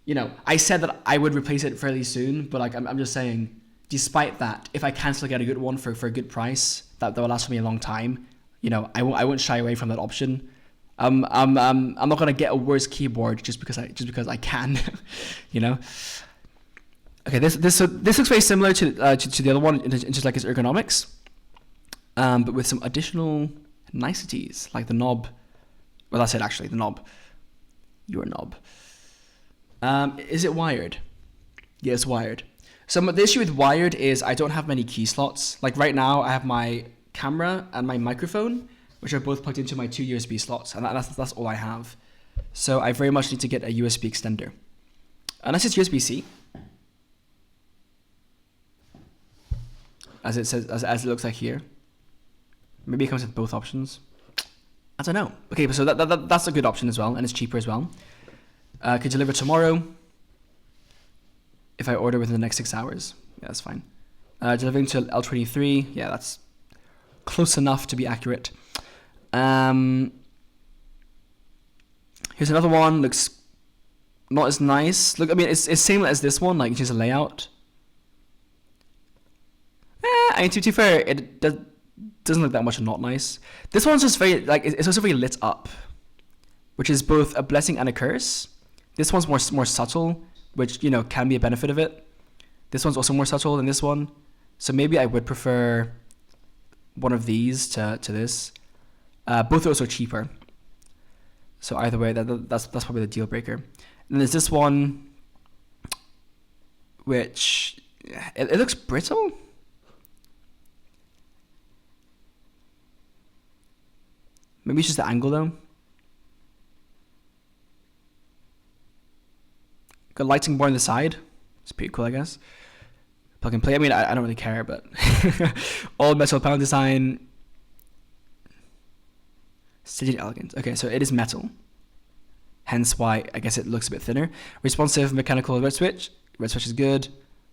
you know, I said that I would replace it fairly soon, but like I'm just saying, despite that, if I can still get a good one for a good price that will last for me a long time, you know, I won't shy away from that option. I'm not gonna get a worse keyboard just because I can, you know. Okay, this looks very similar to the other one in just like its ergonomics, but with some additional niceties like the knob. Well, that's it actually. The knob. Your knob. Is it wired? Yeah, it's wired. So the issue with wired is I don't have many key slots. Like right now, I have my camera and my microphone, which are both plugged into my 2 USB slots, and that's all I have. So I very much need to get a USB extender. Unless it's USB-C, as it says, as it looks like here. Maybe it comes with both options. I don't know. Okay, so that's a good option as well, and it's cheaper as well. Could deliver tomorrow if I order within the next 6 hours. Yeah, that's fine. Delivering to L23. Yeah, that's close enough to be accurate. Here's another one. Looks not as nice. Look, I mean, it's same as this one. Like, just a layout. I mean, to be fair, it doesn't look that much not nice. This one's just very, like, it's also very lit up, which is both a blessing and a curse. This one's more subtle, which, you know, can be a benefit of it. This one's also more subtle than this one. So maybe I would prefer one of these to this. Both are also cheaper. So either way, that's probably the deal breaker. And then there's this one, which it looks brittle. Maybe it's just the angle though. Got lighting bar on the side. It's pretty cool, I guess. Plug and play. I mean, I don't really care, but all metal panel design. Staged elegant. Okay, so it is metal. Hence why I guess it looks a bit thinner. Responsive mechanical red switch. Red switch is good.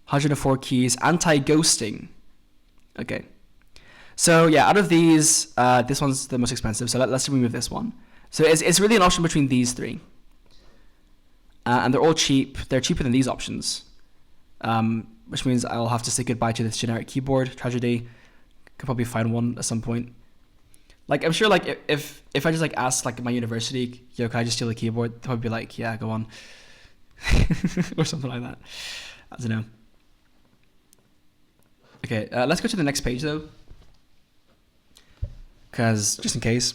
104 keys. Anti-ghosting. Okay. So yeah, out of these, this one's the most expensive. So let's remove this one. So it's really an option between these three. And they're all cheap. They're cheaper than these options. Which means I'll have to say goodbye to this generic keyboard. Tragedy. Could probably find one at some point. Like, I'm sure, like, if I just, like, asked, like, my university, yo, can I just steal a keyboard? They'd probably be like, yeah, go on. Or something like that. I don't know. Okay, let's go to the next page, though. Because, just in case,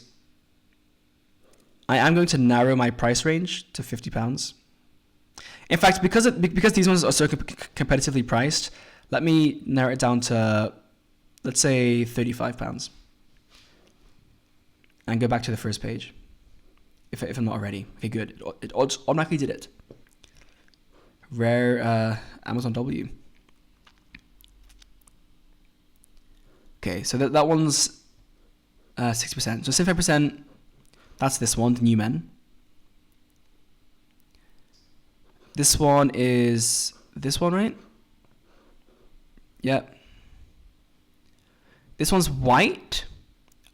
I am going to narrow my price range to £50. In fact, because these ones are so competitively priced, let me narrow it down to, let's say, £35. And go back to the first page, if I'm not already. Okay, good. It automatically did it. Rare Amazon W. Okay, so that one's 60%. So 75%, that's this one, the New Men. This one is this one, right? Yeah. This one's white.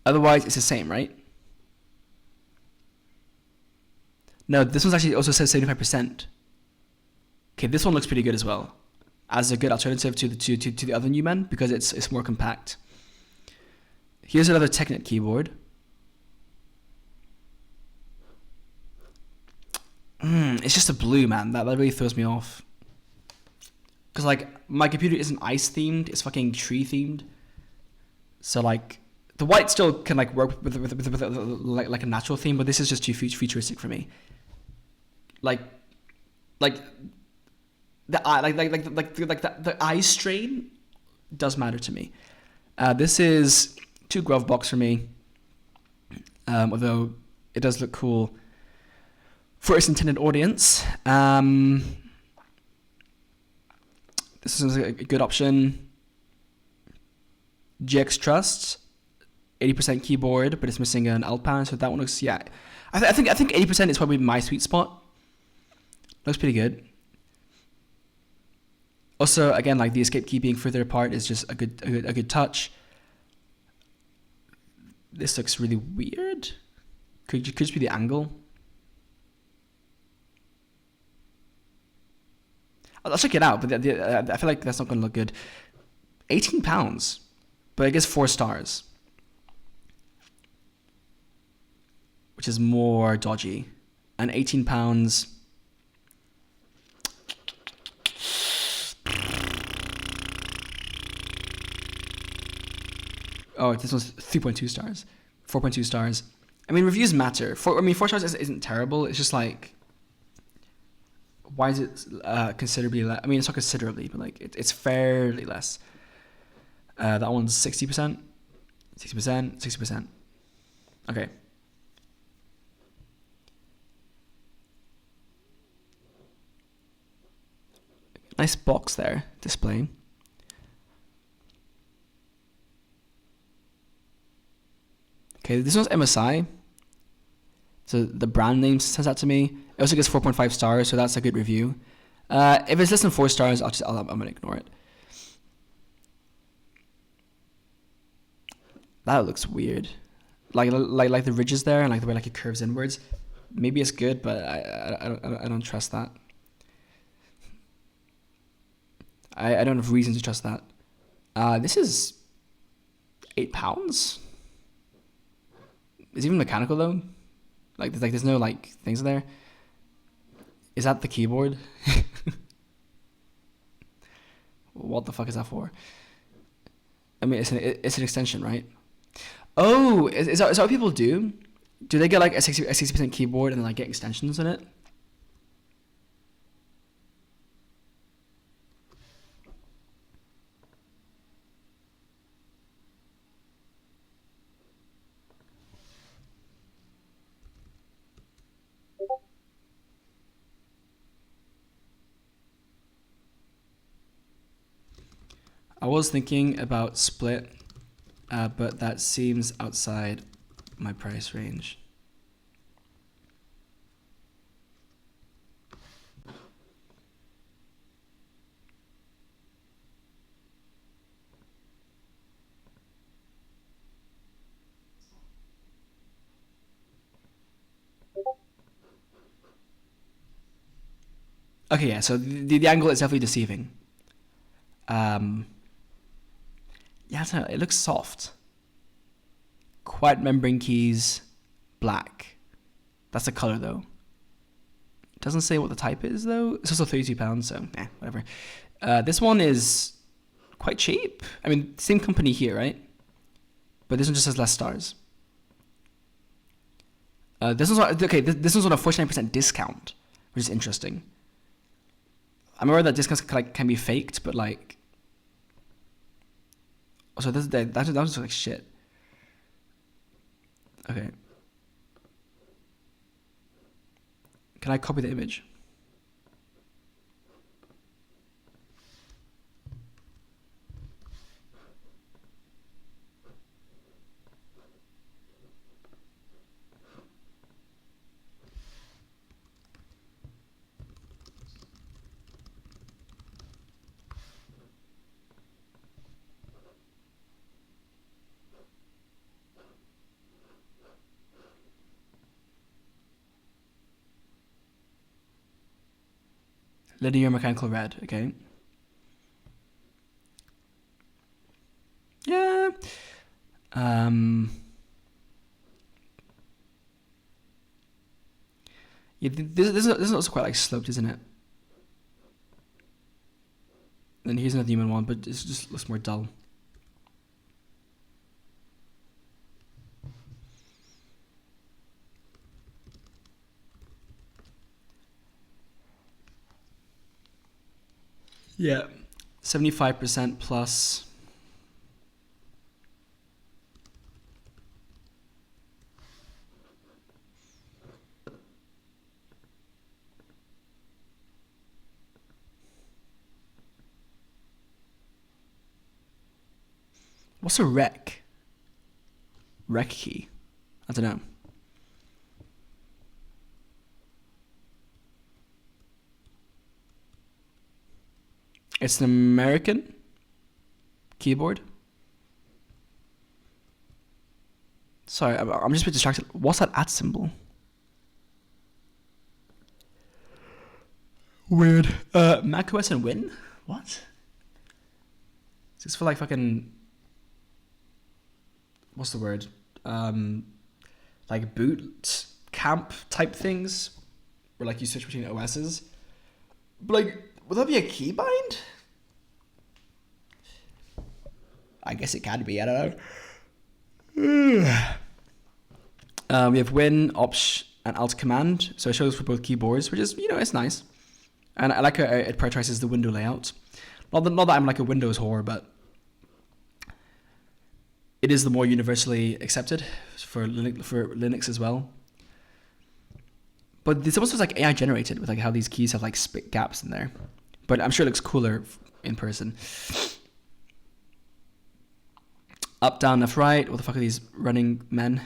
Otherwise, it's the same, right? No, this one's actually also says 75%. Okay, this one looks pretty good as well, as a good alternative to the other New Men because it's more compact. Here's another Technet keyboard. It's just a blue, man. That really throws me off. Because, like, my computer isn't ice themed, it's fucking tree themed. So, like, the white still can, like, work with like a natural theme, but this is just too futuristic for me. Like the eye strain does matter to me. This is too glove box for me. Although it does look cool for its intended audience. This is a good option. GX Trust, 80% keyboard, but it's missing an alt panel, so that one looks, yeah. I think 80% is probably my sweet spot. Looks pretty good. Also, again, like the escape key being further apart is just a good touch. This looks really weird. Could just be the angle. I'll check it out, but I feel like that's not going to look good. £18, but I guess 4 stars, which is more dodgy. And £18. Oh, this one's 3.2 stars, 4.2 stars. I mean, reviews matter. 4 stars isn't terrible. It's just like, why is it considerably less? I mean, it's not considerably, but like it's fairly less. That one's 60%, 60%, 60%. Okay. Nice box there, display. Okay, this one's MSI. So the brand name says that to me. It also gets 4.5 stars, so that's a good review. If it's less than 4 stars, I'm gonna ignore it. That looks weird. Like the ridges there, and like the way like it curves inwards. Maybe it's good, but I don't trust that. I don't have reason to trust that. This is £8. Is it even mechanical though? Like there's no like things there. Is that the keyboard? What the fuck is that for? I mean, it's an extension, right? Oh, is that what people do? Do they get like a 60% keyboard and then like get extensions in it? I was thinking about split, but that seems outside my price range. Okay, yeah, so the angle is definitely deceiving. Yeah, I don't know, it looks soft. Quiet membrane keys, black. That's the color though. It doesn't say what the type is though. It's also £32, so whatever. This one is quite cheap. I mean, same company here, right? But this one just has less stars. This one's this one's on a 49% discount, which is interesting. I'm aware that discounts can be faked, but like, also that was like shit. Okay. Can I copy the image? Linear mechanical red, okay. Yeah. Yeah, this is also quite like sloped, isn't it? And here's another human one, but it just looks more dull. Yeah. 75% plus. What's a rec? Rec key? I don't know. It's an American keyboard. Sorry, I'm just a bit distracted. What's that at symbol? Weird. macOS and Win? What? Is this for like fucking... What's the word? Like boot camp type things? Where like you switch between OSs? But like, would that be a keybind? I guess it can be, I don't know. We have Win, Opsh, and Alt Command. So it shows for both keyboards, which is, it's nice. And I like how it prioritizes the window layout. Not that I'm like a Windows whore, but it is the more universally accepted for Linux as well. But this almost was like AI generated with like how these keys have like spit gaps in there. But I'm sure it looks cooler in person. Up, down, left, right. What the fuck are these running men?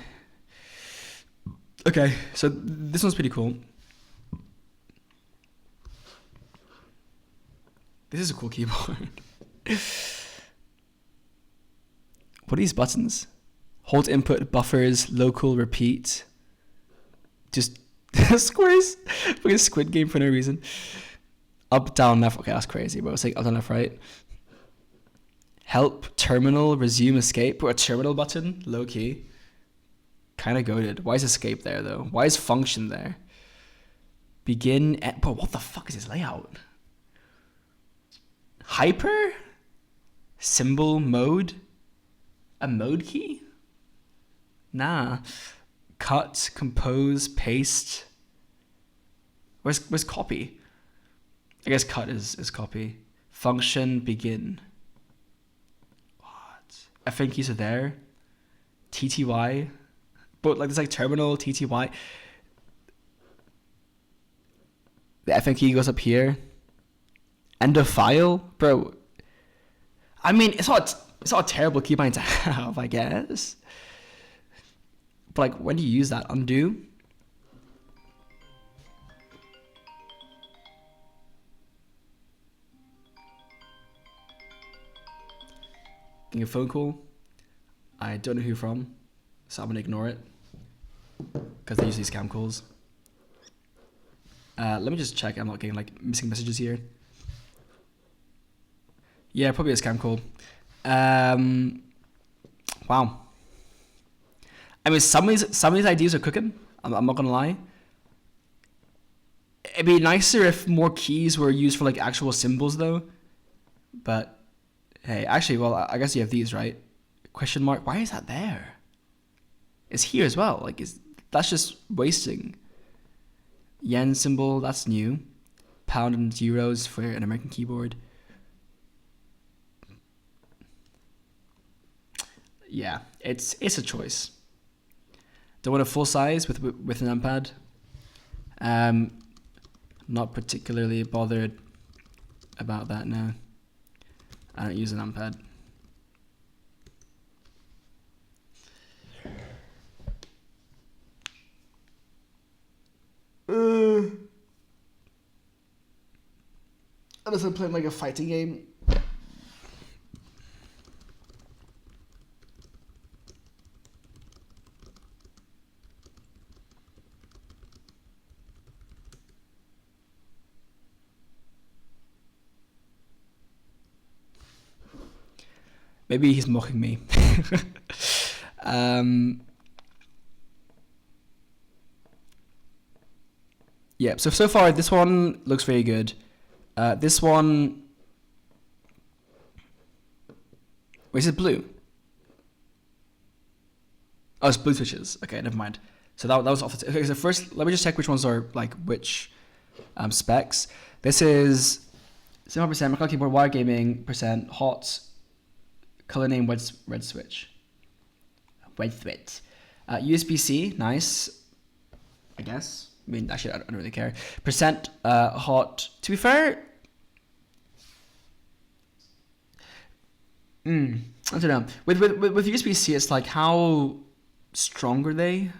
Okay, so this one's pretty cool. This is a cool keyboard. What are these buttons? Hold input, buffers, local, repeat. Just squares. Fucking Squid Game for no reason. Up, down, left. Okay, that's crazy, but it's like up, down, left, right. Help, terminal, resume, escape. Or a terminal button, low key. Kind of goated. Why is escape there though? Why is function there? Begin. Bro, what the fuck is this layout? Hyper? Symbol mode? A mode key? Nah. Cut, compose, paste. Where's copy? I guess cut is copy. Function, begin. What? FN keys are there. TTY. But like there's like terminal, TTY. The FN key goes up here. End of file? Bro. I mean, it's not a terrible keybind to have, I guess. But like, when do you use that? Undo? Getting a phone call. I don't know who from, so I'm gonna ignore it. Because they usually scam calls. Let me just check I'm not getting like missing messages here. Yeah, probably a scam call. Wow. I mean, some of these ideas are cooking. I'm not gonna lie. It'd be nicer if more keys were used for like actual symbols though. But hey, actually, well, I guess you have these, right? Question mark. Why is that there? It's here as well. Like, that's just wasting. Yen symbol, that's new. Pound and zeros for an American keyboard. Yeah, it's a choice. Don't want a full size with an numpad. Not particularly bothered about that now. I don't use a numpad. Unless I'm playing like a fighting game. Maybe he's mocking me. Yeah, so far this one looks very good. This one... Wait, is it blue? Oh, it's blue switches. Okay, never mind. So that was off the... Okay, so first, let me just check which ones are, like, which specs. This is 7% Macau keyboard, wire gaming, percent, hot, color name, red switch. Red switch. USB-C, nice, I guess. I mean, actually, I don't really care. Percent, hot. To be fair... I don't know. With USB-C, it's like, how strong are they?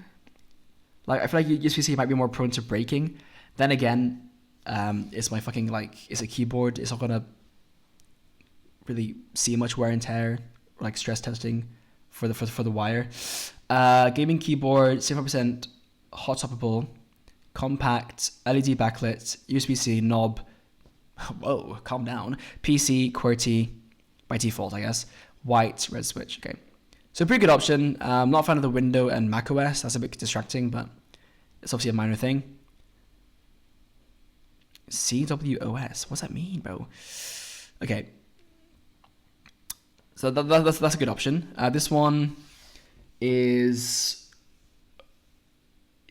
Like, I feel like USB-C might be more prone to breaking. Then again, it's my fucking, like, it's a keyboard. It's not gonna really see much wear and tear, or like stress testing for the wire. Gaming keyboard, 75% hot swappable, compact, LED backlit, USB-C knob. Whoa, calm down. PC, QWERTY, by default, I guess. White, red switch. Okay, so pretty good option. I'm not a fan of the Windows and Mac OS. That's a bit distracting, but it's obviously a minor thing. CWOS. What's that mean, bro? Okay. So that's a good option. This one is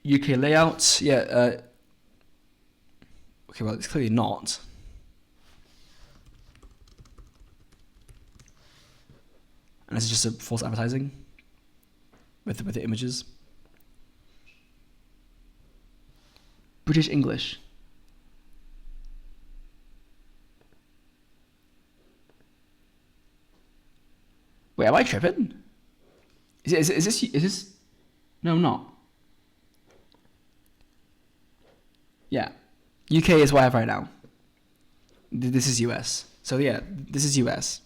UK layout. Yeah. Okay, well, it's clearly not. And this is just a false advertising with the images. British English. Wait, am I tripping? Is this? No, I'm not. Yeah, UK is what I have right now. This is US. So yeah, this is US.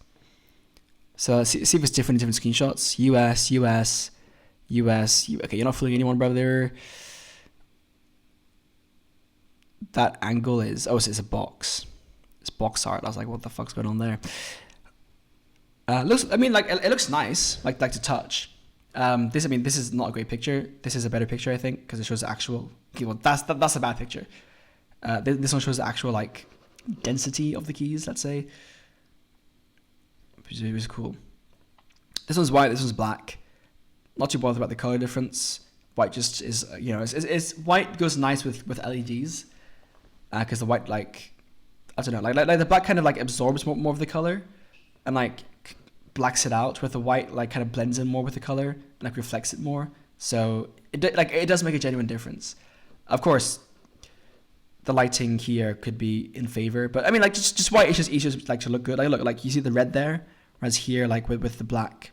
So see if it's different in different screenshots. US. Okay, you're not fooling anyone, brother. That angle is... Oh, so it's a box. It's box art. I was like, what the fuck's going on there? Looks... I mean, like, it looks nice. Like to touch. This is not a great picture. This is a better picture, I think, because it shows the actual... Okay, well, that's a bad picture. This one shows the actual, like, density of the keys, let's say. Which is cool. This one's white, this one's black. Not too bothered about the color difference. White just is, it's white goes nice with LEDs. Because the white, like, I don't know, like the black kind of like absorbs more of the color, and like blacks it out, with the white like kind of blends in more with the color and like reflects it more. So it does make a genuine difference. Of course, the lighting here could be in favor, but I mean, like just white is just easier like to look good. Like look, like you see the red there, whereas here like with the black,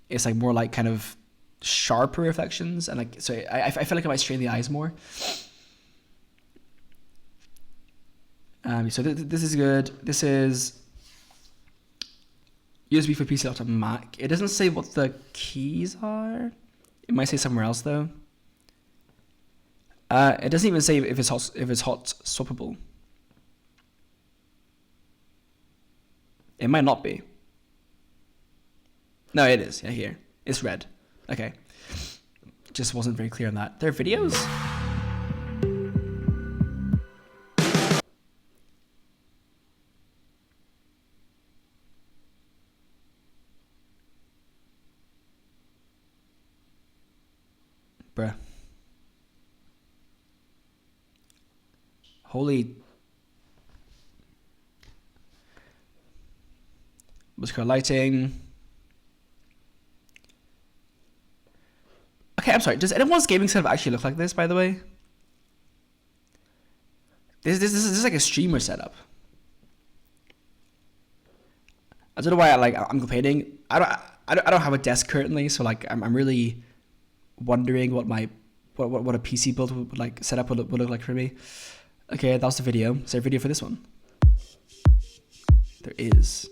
it's like more like kind of sharper reflections, and like so I feel like I might strain the eyes more. So this is good. This is USB for PC, laptop, Mac. It doesn't say what the keys are. It might say somewhere else though. It doesn't even say if it's hot swappable. It might not be. No, it is. Yeah, here. It's red. Okay. Just wasn't very clear on that. There are videos? Bruh. Holy. What's called lighting? Okay, I'm sorry. Does anyone's gaming setup actually look like this, by the way? This is like a streamer setup. I don't know why I'm complaining. I don't have a desk currently, so like I'm really wondering what a PC build would like setup would look like for me. Okay, that was the video. Is there a video for this one? There is.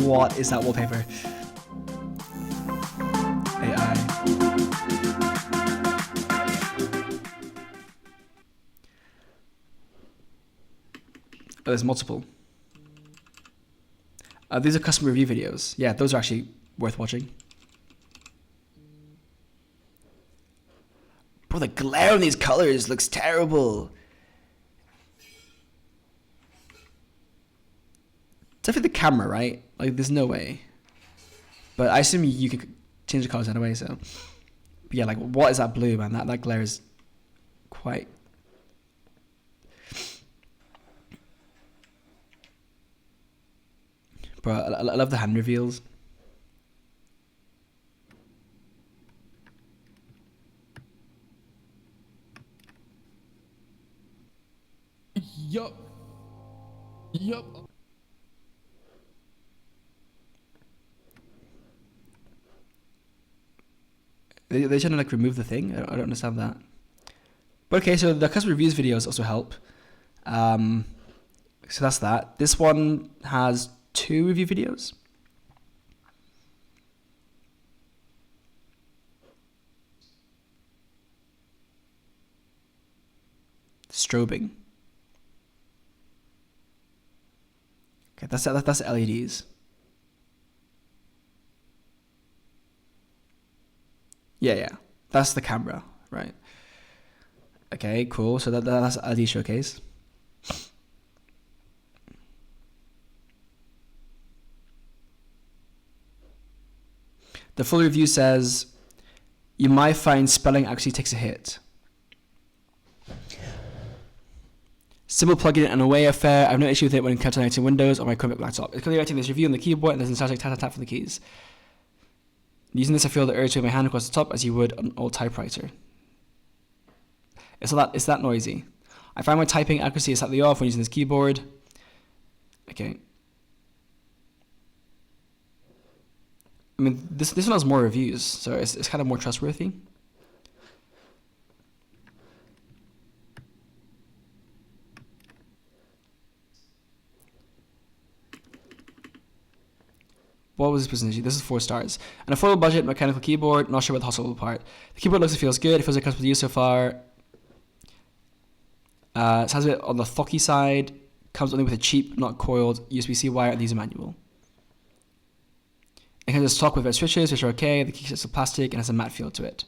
What is that wallpaper? AI. Oh, there's multiple. These are custom review videos. Yeah, those are actually worth watching. Bro, the glare on these colors looks terrible. Definitely the camera, right? Like, there's no way. But I assume you could change the colors anyway, so. But yeah, like, what is that blue, man? That glare is quite... Bro, I love the hand reveals. Yup. Yup. They trying to like remove the thing. I don't understand that. But okay, so the customer reviews videos also help. So that's that. This one has 2 review videos. Strobing. Okay, that's LEDs. Yeah. That's the camera, right? Okay, cool. So that's LED showcase. The full review says, you might find spelling actually takes a hit. Simple plugin and away affair. I have no issue with it when calculating Windows or my Chromebook laptop. It's clearly writing this review on the keyboard and there's a nostalgic tap for the keys. Using this, I feel the urge to move my hand across the top as you would on an old typewriter. It's that noisy. I find my typing accuracy is slightly off when using this keyboard. Okay. I mean, this one has more reviews, so it's kind of more trustworthy. What was this presentation? This is 4 stars. An affordable budget mechanical keyboard. Not sure about the hostile part. The keyboard looks and feels good. It feels like comfortable to use so far. It sounds a bit on the thocky side. Comes only with a cheap, not coiled USB-C wire and the user manual. It can just stock with red switches, which are okay. The keycaps are plastic and has a matte feel to it.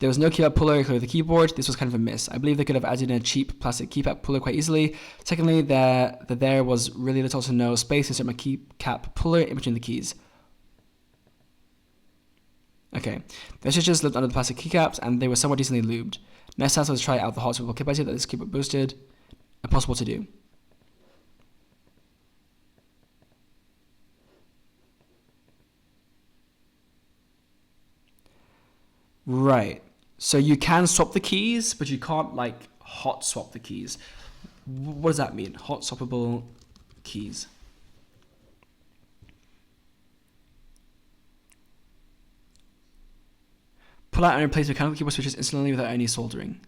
There was no keypad puller included with the keyboard. This was kind of a miss. I believe they could have added in a cheap plastic keypad puller quite easily. Secondly, there was really little to no space to insert my keycap puller in between the keys. Okay, the switches lived under the plastic keycaps and they were somewhat decently lubed. Next time, let's try out the hot swivel capacity that this keyboard boosted. Impossible to do. Right. So you can swap the keys, but you can't like hot swap the keys. What does that mean? Hot swappable keys. Pull out and replace mechanical keyboard switches instantly without any soldering.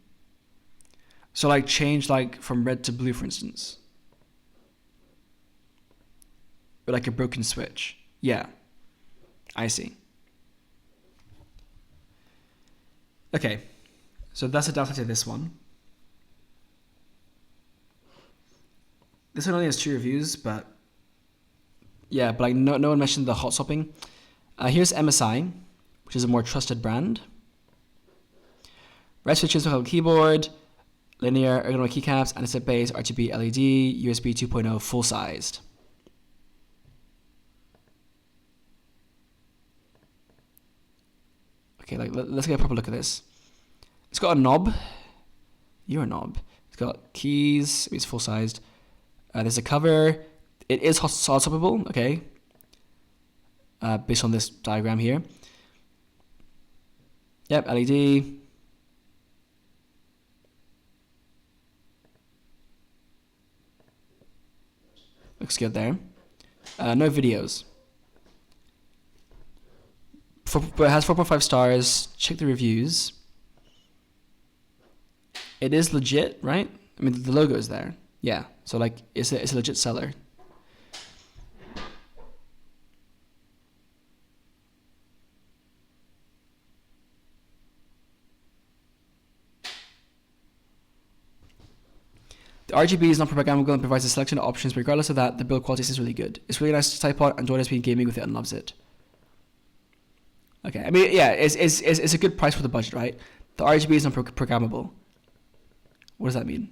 So like change like from red to blue, for instance. Or like a broken switch. Yeah. I see. Okay, so that's the downside to this one. This one only has 2 reviews, but yeah, but like no one mentioned the hot swapping. Here's MSI, which is a more trusted brand. Red switches, mechanical keyboard, linear ergonomic keycaps, andesite base, RGB LED, USB 2.0 full sized. Okay, like let's get a proper look at this. It's got a knob. You're a knob. It's got keys. It's full sized. There's a cover. It is solid swappable. Okay. Based on this diagram here. Yep, LED. Looks good there. No videos. But it has 4.5 stars. Check the reviews. It is legit, right? I mean, the logo is there. Yeah. So like, it's a legit seller. The RGB is not programmable and provides a selection of options, but regardless of that, the build quality is really good. It's really nice to type on, and Jordan has been gaming with it and loves it. Okay, I mean, yeah, it's a good price for the budget, right? The RGB is not programmable. What does that mean?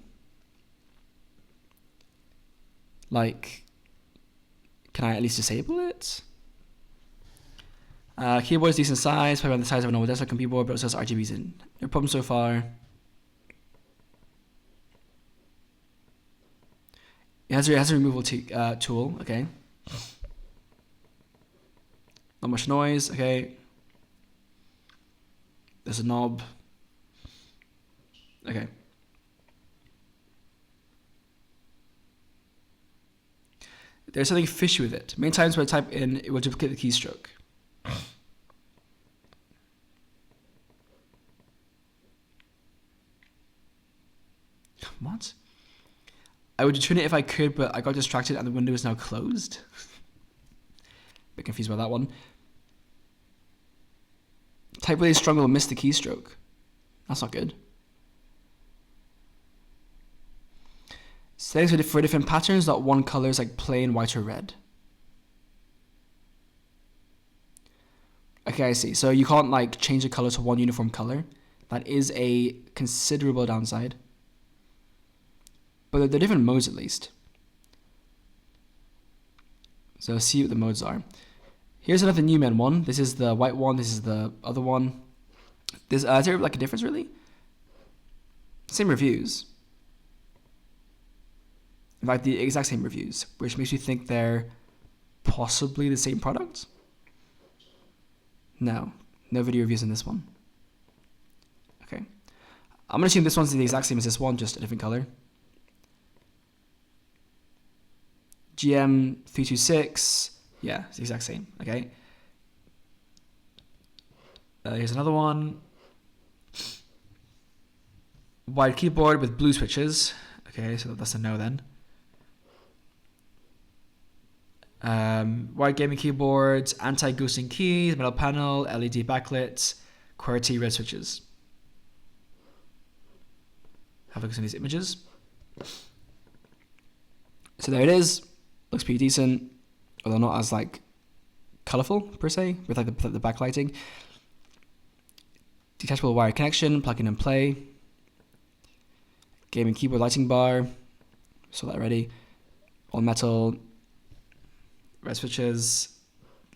Like, can I at least disable it? Keyboard is decent size, probably around the size of a normal desktop keyboard, but it also has RGBs in. No problem so far. It has a removal tool, okay. Not much noise, okay. There's a knob. Okay. There's something fishy with it. Many times when I type in, it will duplicate the keystroke. What? I would tune it if I could, but I got distracted and the window is now closed. Bit confused by that one. Type really strong will miss the keystroke. That's not good. Settings for different patterns, not one colors like plain white or red. Okay, I see. So you can't like change the color to one uniform color. That is a considerable downside. But they're different modes at least. So let's see what the modes are. Here's another new men one. This is the white one. This is the other one. Is there like a difference really? Same reviews. In fact, the exact same reviews, which makes me think they're possibly the same product. No video reviews in this one. Okay. I'm gonna assume this one's the exact same as this one, just a different color. GM326, yeah, it's the exact same, okay. Here's another one. White keyboard with blue switches. Okay, so that's a no then. White gaming keyboards, anti-ghosting keys, metal panel, LED backlit, QWERTY red switches. Have a look at some of these images. So there it is. Looks pretty decent, although not as like colorful per se, with like the backlighting. Detachable wire connection, plug in and play. Gaming keyboard lighting bar, saw that already. All metal, red switches.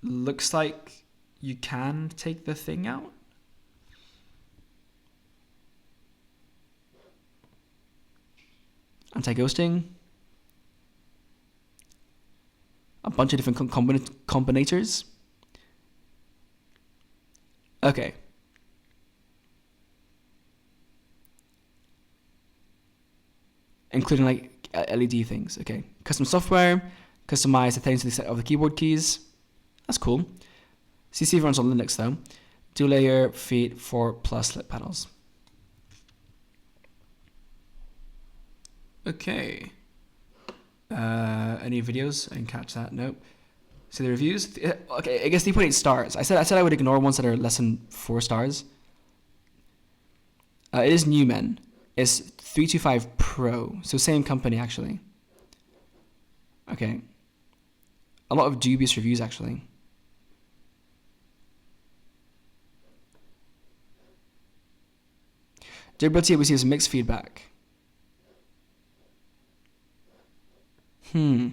Looks like you can take the thing out. Anti-ghosting. A bunch of different combinators. Okay. Including like LED things. Okay. Custom software. Customize the things of the keyboard keys. That's cool. CC runs on Linux though. Dual layer feet 4+ slip panels. Okay. Any videos? I didn't catch that. Nope. See the reviews? Okay, I guess 3.8 stars. I said I would ignore ones that are less than 4 stars. It is Newman. It's 325 Pro. So same company actually. Okay. A lot of dubious reviews actually. Durability receives mixed feedback. This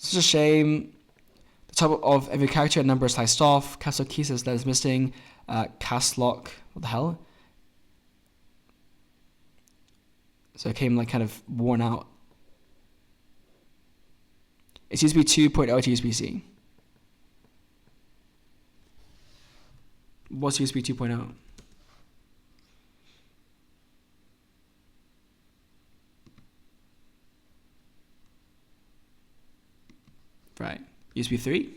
is a shame. The top of every character and number is sliced off. Castle key says that is missing. Cast lock. What the hell? So it came like kind of worn out. It's USB 2.0 to USB-C. What's USB 2.0? Right. USB 3?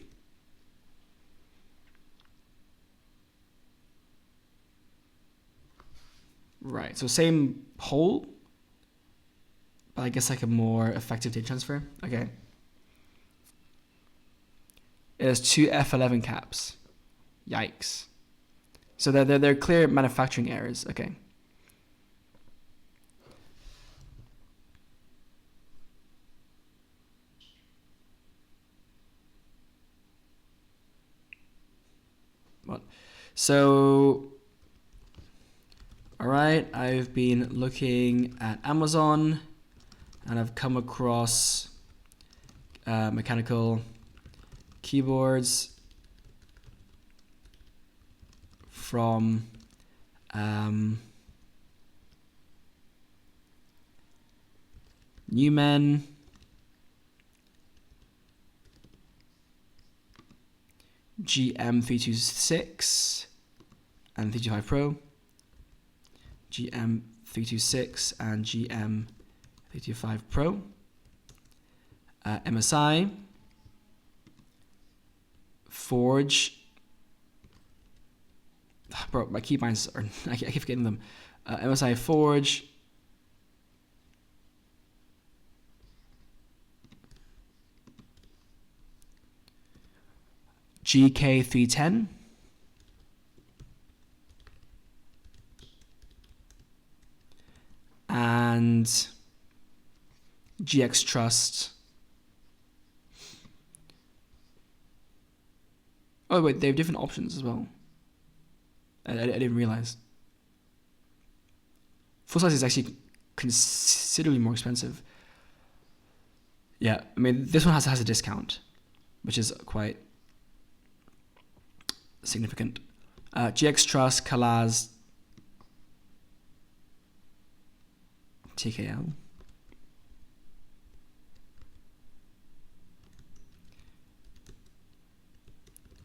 Right. So same hole, but I guess like a more effective data transfer. Okay. It has 2 F11 caps. Yikes. So they're clear manufacturing errors. Okay. What? So, all right, I've been looking at Amazon and I've come across mechanical keyboards from Newman, GM326 and 325 Pro, GM326 326 and GM 325 Pro. MSI, Forge. Bro, my keybinds are, I keep forgetting them. MSI Forge. GK310. And GX Trust. Oh wait, they have different options as well. I didn't realize. Full size is actually considerably more expensive. Yeah, I mean this one has a discount, which is quite significant. GX Trust, Kalaz, TKL.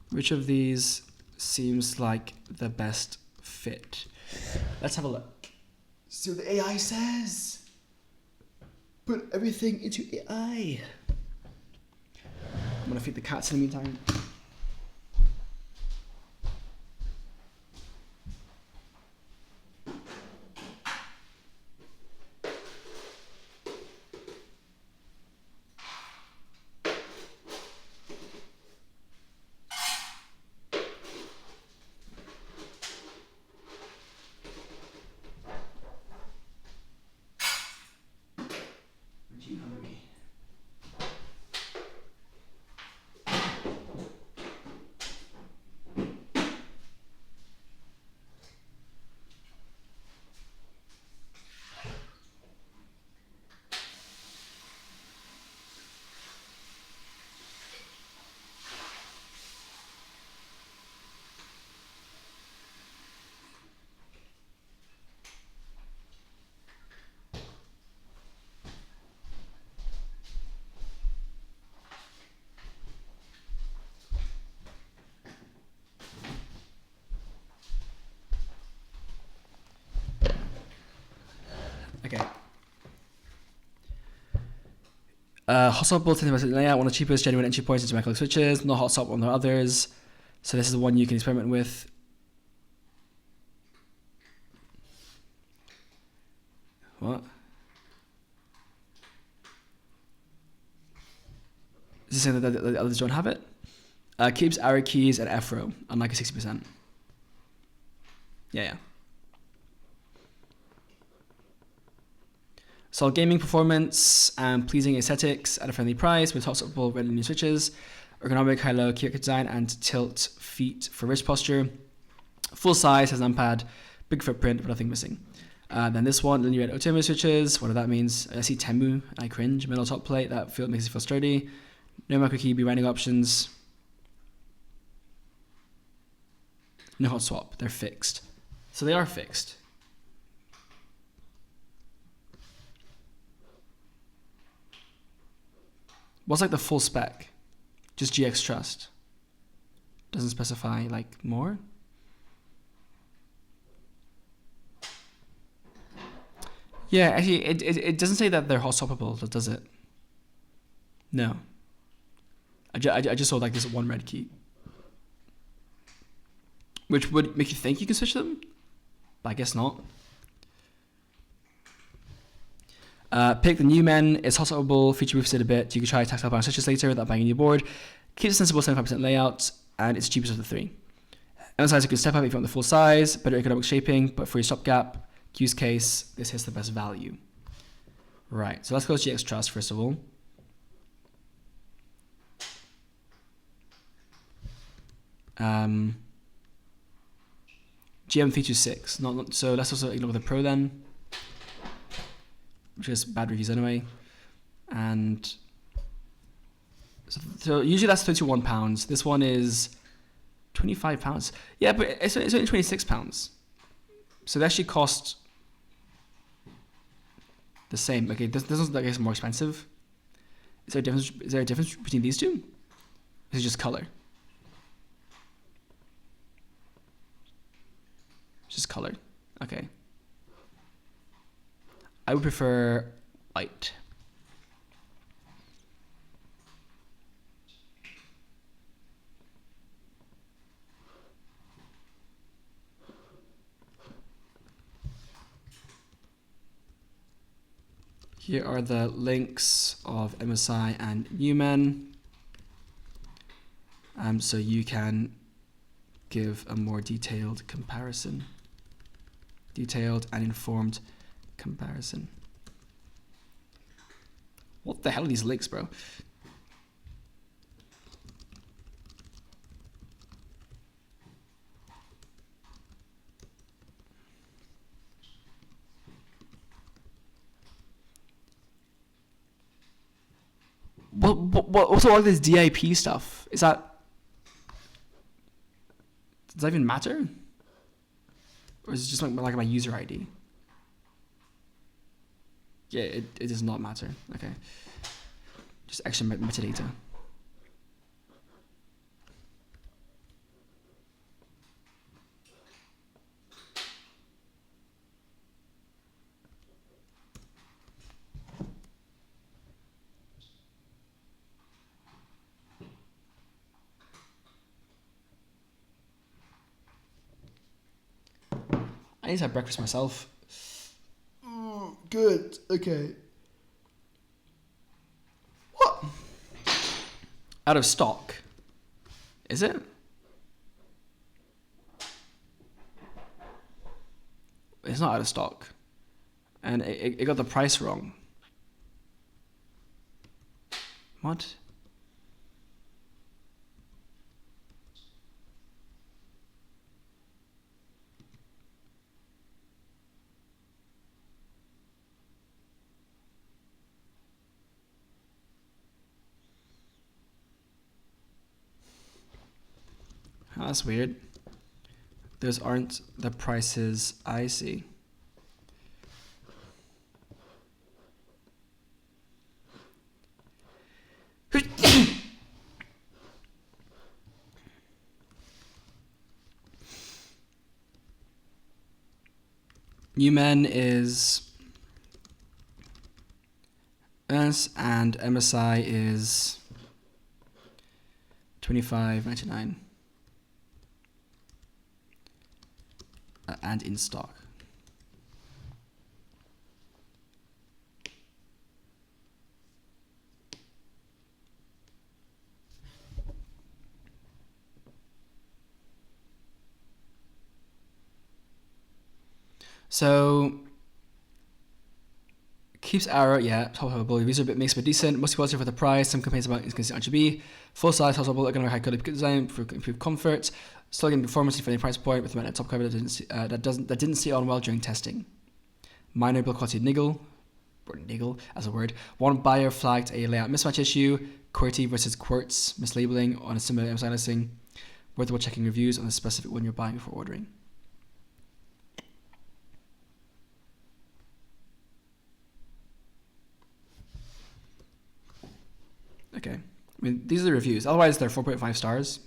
Which of these seems like the best fit? Let's have a look. See what the AI says. Put everything into AI. I'm gonna feed the cats in the meantime. Okay. Hot swap built into my layout, one of the cheapest genuine entry points into mechanical switches, no hot swap on the others. So this is the one you can experiment with. What? Is this saying that the others don't have it? Keeps arrow keys and F-row, unlike a 60%. Yeah. Solid gaming performance and pleasing aesthetics at a friendly price with hot swappable red linear switches, ergonomic high-low keyboard design and tilt feet for wrist posture. Full size, has an numpad, big footprint, but nothing missing. Then this one, linear red Otemu switches, whatever that means. I see Temu, I cringe. Metal top plate, that makes it feel sturdy. No micro key rewinding options. No hot swap, they're fixed. So they are fixed. What's like the full spec? Just GX Trust. Doesn't specify like more. Yeah, actually, it doesn't say that they're hot swappable, does it? No. I just saw like this one red key, which would make you think you can switch them, but I guess not. Pick the new men. It's hot swappable, future-proofs it a bit. You can try tactile power switches later without buying a new board. Keeps a sensible 75% layout, and it's the cheapest of the three. Emphasize a good step up if you want the full size, better ergonomic shaping, but for your stopgap use case, this hits the best value. Right, so let's go to GX Trust first of all. GM326. So let's also ignore the Pro then, which is bad reviews anyway. And so usually that's £31. This one is £25. Yeah, but it's only £26. So they actually cost the same. Okay, this one's I guess more expensive. Is there a difference? Is there a difference between these two? Is it just color? It's just color. Okay. I would prefer white. Here are the links of MSI and Newman. So you can give a more detailed comparison. Detailed and informed comparison. What the hell are these links, bro? What's all this DIP stuff? Is that... Does that even matter? Or is it just like my user ID? Yeah, it does not matter. Okay. Just extra metadata. I need to have breakfast myself. Good. Okay. What? Out of stock? Is it? It's not out of stock. And it got the price wrong. What? Oh, that's weird. Those aren't the prices I see. Newman is S and MSI is $25.99 and in stock. So keeps arrow, yeah, top level. These are a bit mixed but decent. Mostly positive for the price. Some complaints about inconsistent RGB. Full size, hospital, ergonomic, high quality design for improved comfort. Still getting performance for any price point with a top cover that didn't see on well during testing. Minor build quality niggle, or niggle as a word. One buyer flagged a layout mismatch issue. QWERTY versus Quartz mislabeling on a similar MSI listing. Worthwhile checking reviews on the specific one you're buying before ordering. Okay, I mean, these are the reviews. Otherwise, they're 4.5 stars.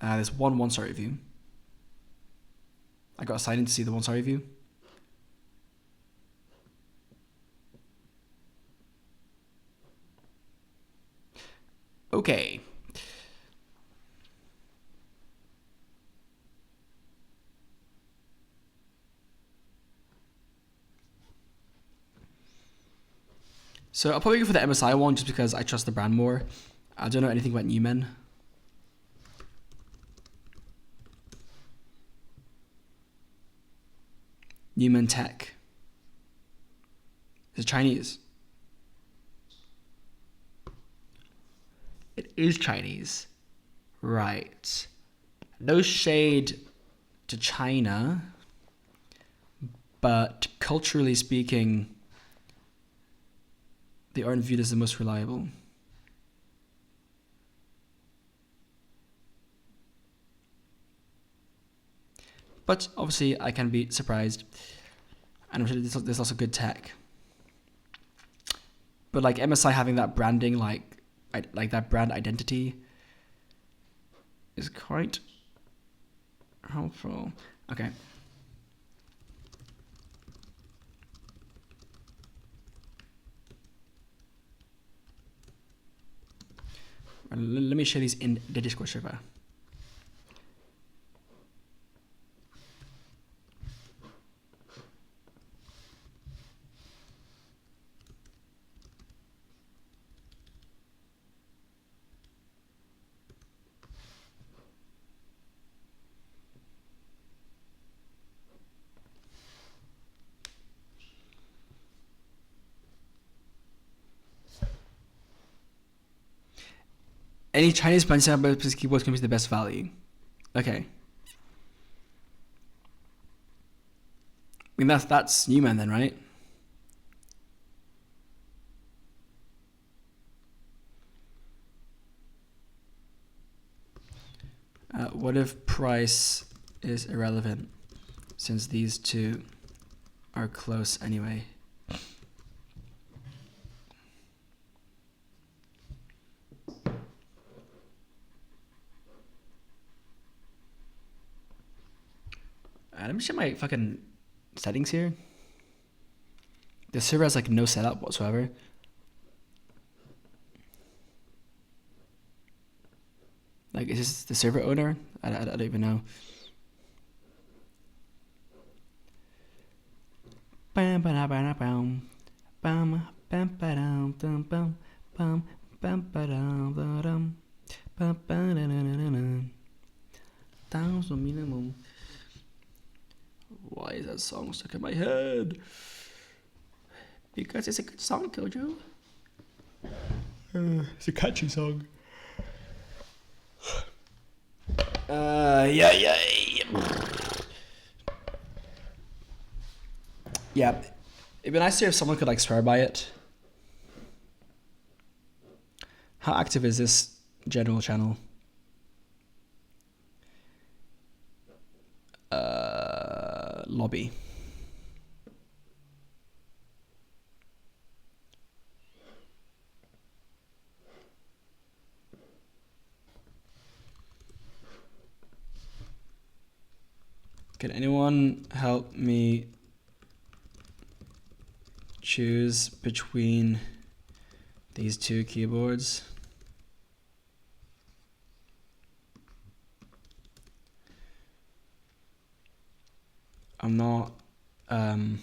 There's one 1-star review. I got signed in to see the 1-star review. Okay. So I'll probably go for the MSI one just because I trust the brand more. I don't know anything about Newman. Newman Tech. Is it Chinese? It is Chinese. Right. No shade to China, but culturally speaking, they aren't viewed as the most reliable. But obviously I can be surprised. And I'm sure there's also good tech. But like MSI having that branding, like that brand identity is quite helpful. Okay. Let me share these in the Discord server. Any Chinese brand keyboards can be the best value. Okay. I mean that's Newman then, right? What if price is irrelevant, since these two are close anyway? Let me check my fucking settings here. The server has like no setup whatsoever. Like, is this the server owner? I don't even know. Bam bam bam bam bam bam bam bam bam bam bam bam bam bam. Thousand minimum. Why is that song stuck in my head? Because it's a good song, Kojo. It's a catchy song. Yeah. It'd be nicer if someone could like swear by it. How active is this general channel? Lobby. Can anyone help me choose between these two keyboards? I'm not, I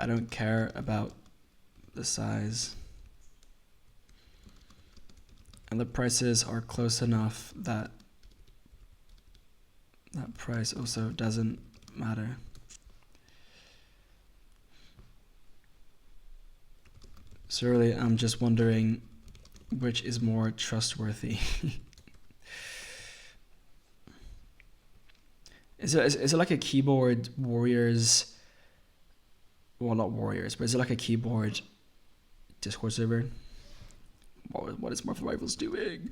don't care about the size. And the prices are close enough that that price also doesn't matter. So really, I'm just wondering which is more trustworthy. Is it like a keyboard warriors? Well, not warriors, but is it like a keyboard Discord server? What is Marvel Rivals doing?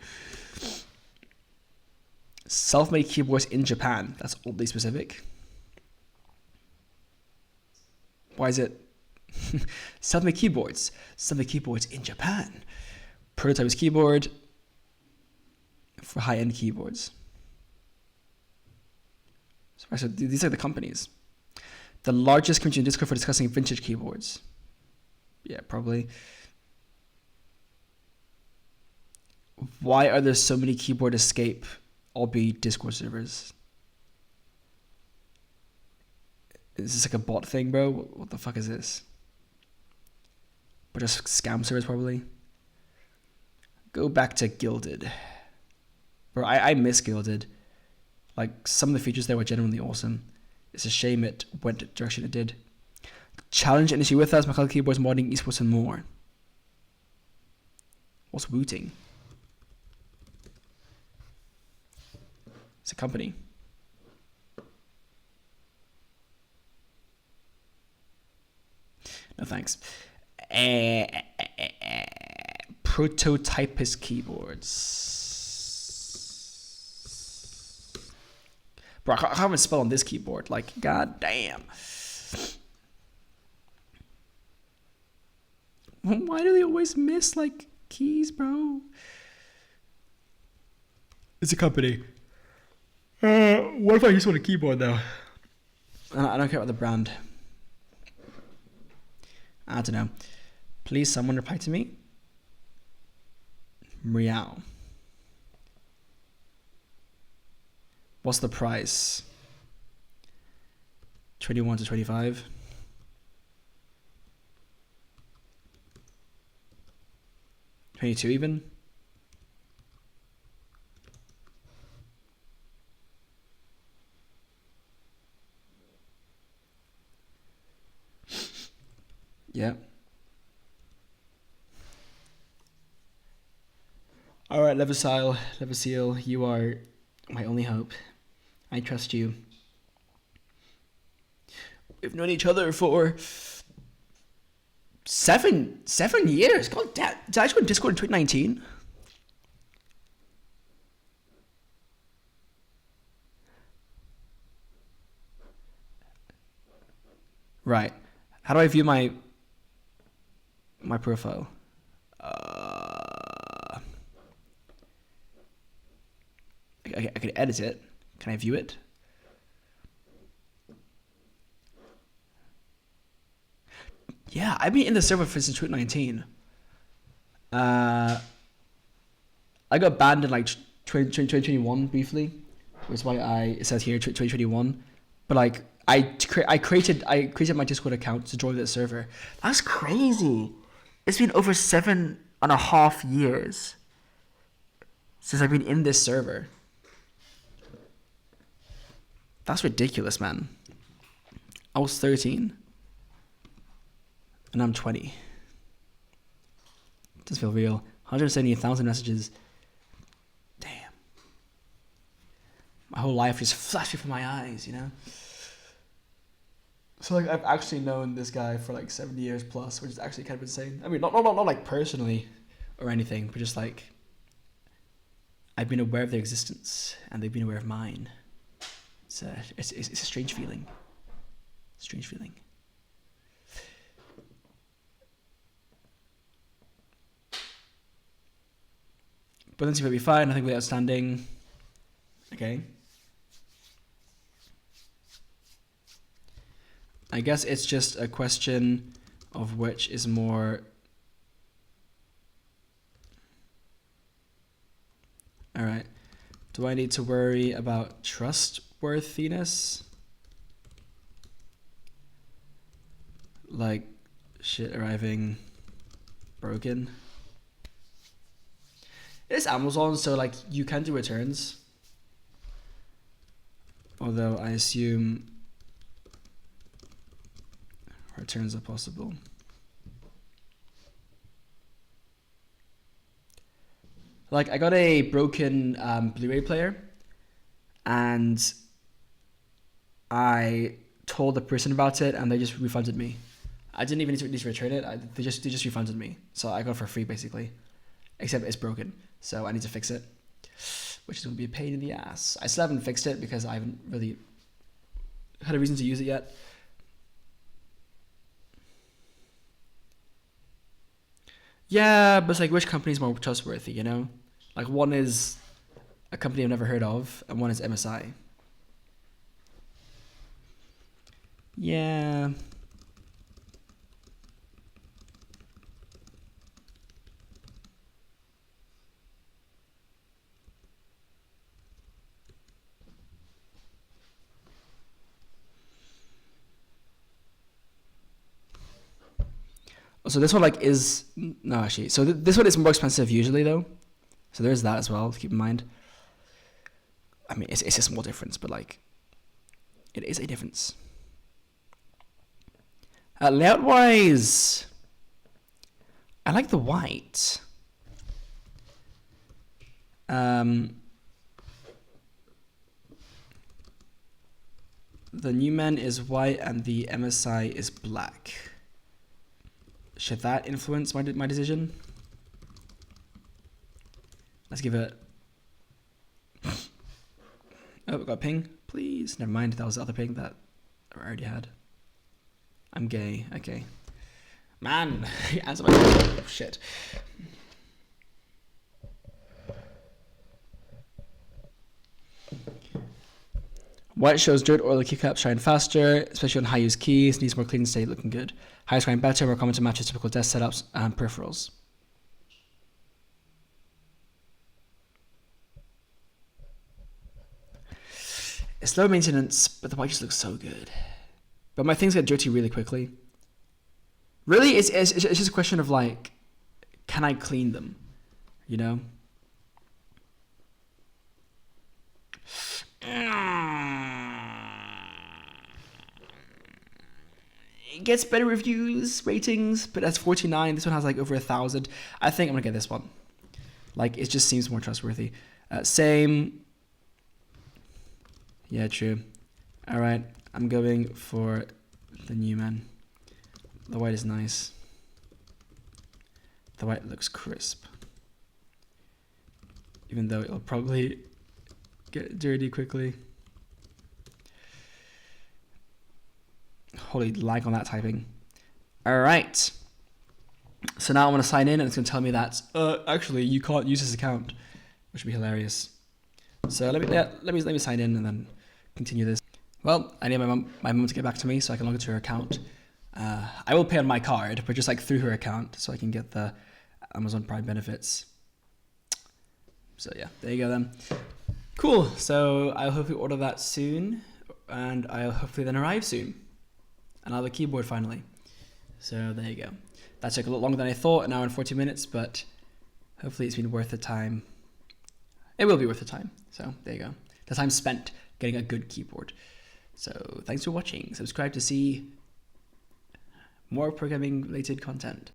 Self-made keyboards in Japan. That's oddly specific. Why is it self-made keyboards? Self-made keyboards in Japan. Prototype keyboard for high-end keyboards. So these are the companies. The largest community in Discord for discussing vintage keyboards. Yeah, probably. Why are there so many keyboard escape, albeit Discord servers? Is this like a bot thing, bro? What the fuck is this? But just scam servers, probably. Go back to Gilded. Bro, I miss Gilded. Like, some of the features there were genuinely awesome. It's a shame it went the direction it did. Challenge industry with us, mechanical keyboards, modding, esports, and more. What's Wooting? It's a company. No thanks. Prototypist keyboards. Bro, I can't even spell on this keyboard. Like, god damn. Why do they always miss, like, keys, bro? It's a company. What if I just want a keyboard, though? I don't care about the brand. I don't know. Please, someone reply to me. Meow. What's the price? 21 to 25. $22 even. Yeah. All right, Levisile, you are my only hope. I trust you. We've known each other for 7 years. God damn. Did I just go to Discord in 2019? Right. How do I view my profile? I could edit it. Can I view it? Yeah, I've been in the server since 2019. I got banned in like 2021 briefly, which is why it says here 2021. But like I created my Discord account to join that server. That's crazy. It's been over 7.5 years since I've been in this server. That's ridiculous, man. I was 13. And I'm 20. Does feel real. 170,000 messages. Damn. My whole life just flashed before my eyes, you know? So like I've actually known this guy for like 7 years plus, which is actually kind of insane. I mean, not like personally or anything, but just like I've been aware of their existence and they've been aware of mine. It's a strange feeling. Strange feeling. But then will be fine. I think we're outstanding. Okay. I guess it's just a question of which is more. All right. Do I need to worry about trustworthiness? Like shit arriving broken? It's Amazon, so like you can do returns. Although I assume returns are possible. Like I got a broken Blu-ray player and I told the person about it and they just refunded me. I didn't even need to return it. They just refunded me. So I got it for free basically. Except it's broken. So I need to fix it, which is going to be a pain in the ass. I still haven't fixed it because I haven't really had a reason to use it yet. Yeah, but it's like which company is more trustworthy, you know? Like one is a company I've never heard of and one is MSI. Yeah. So this one like is no actually. So this one is more expensive usually though. So there's that as well to keep in mind. I mean, it's a small difference, but like, it is a difference. Layout wise, I like the white. The Newman is white and the MSI is black. Should that influence my decision? Let's give it. Oh, we got a ping. Please. Never mind. That was the other ping that I already had. I'm gay. Okay. Man. Answer my question. Oh, shit. White shows dirt, oil, keycaps shine faster, especially on high-use keys. Needs more clean state, looking good. High shine better, more common to match typical desk setups and peripherals. It's low maintenance, but the white just looks so good. But my things get dirty really quickly. Really, it's just a question of like, can I clean them? You know? It gets better reviews, ratings, but that's 49. This one has like over 1,000. I think I'm gonna get this one. Like, it just seems more trustworthy. Same. Yeah, true. All right, I'm going for the new man. The white is nice. The white looks crisp. Even though it'll probably get dirty quickly. Holy lag on that typing. All right. So now I want to sign in and it's going to tell me that, actually you can't use this account, which would be hilarious. So let me sign in and then continue this. Well, I need my mum to get back to me so I can log into her account. I will pay on my card, but just like through her account so I can get the Amazon Prime benefits. So yeah, there you go then. Cool. So I'll hopefully order that soon, and I'll hopefully then arrive soon. And I'll have a keyboard finally. So there you go. That took a lot longer than I thought, an hour and 40 minutes, but hopefully it's been worth the time. It will be worth the time. So there you go. The time spent getting a good keyboard. So thanks for watching. Subscribe to see more programming related content.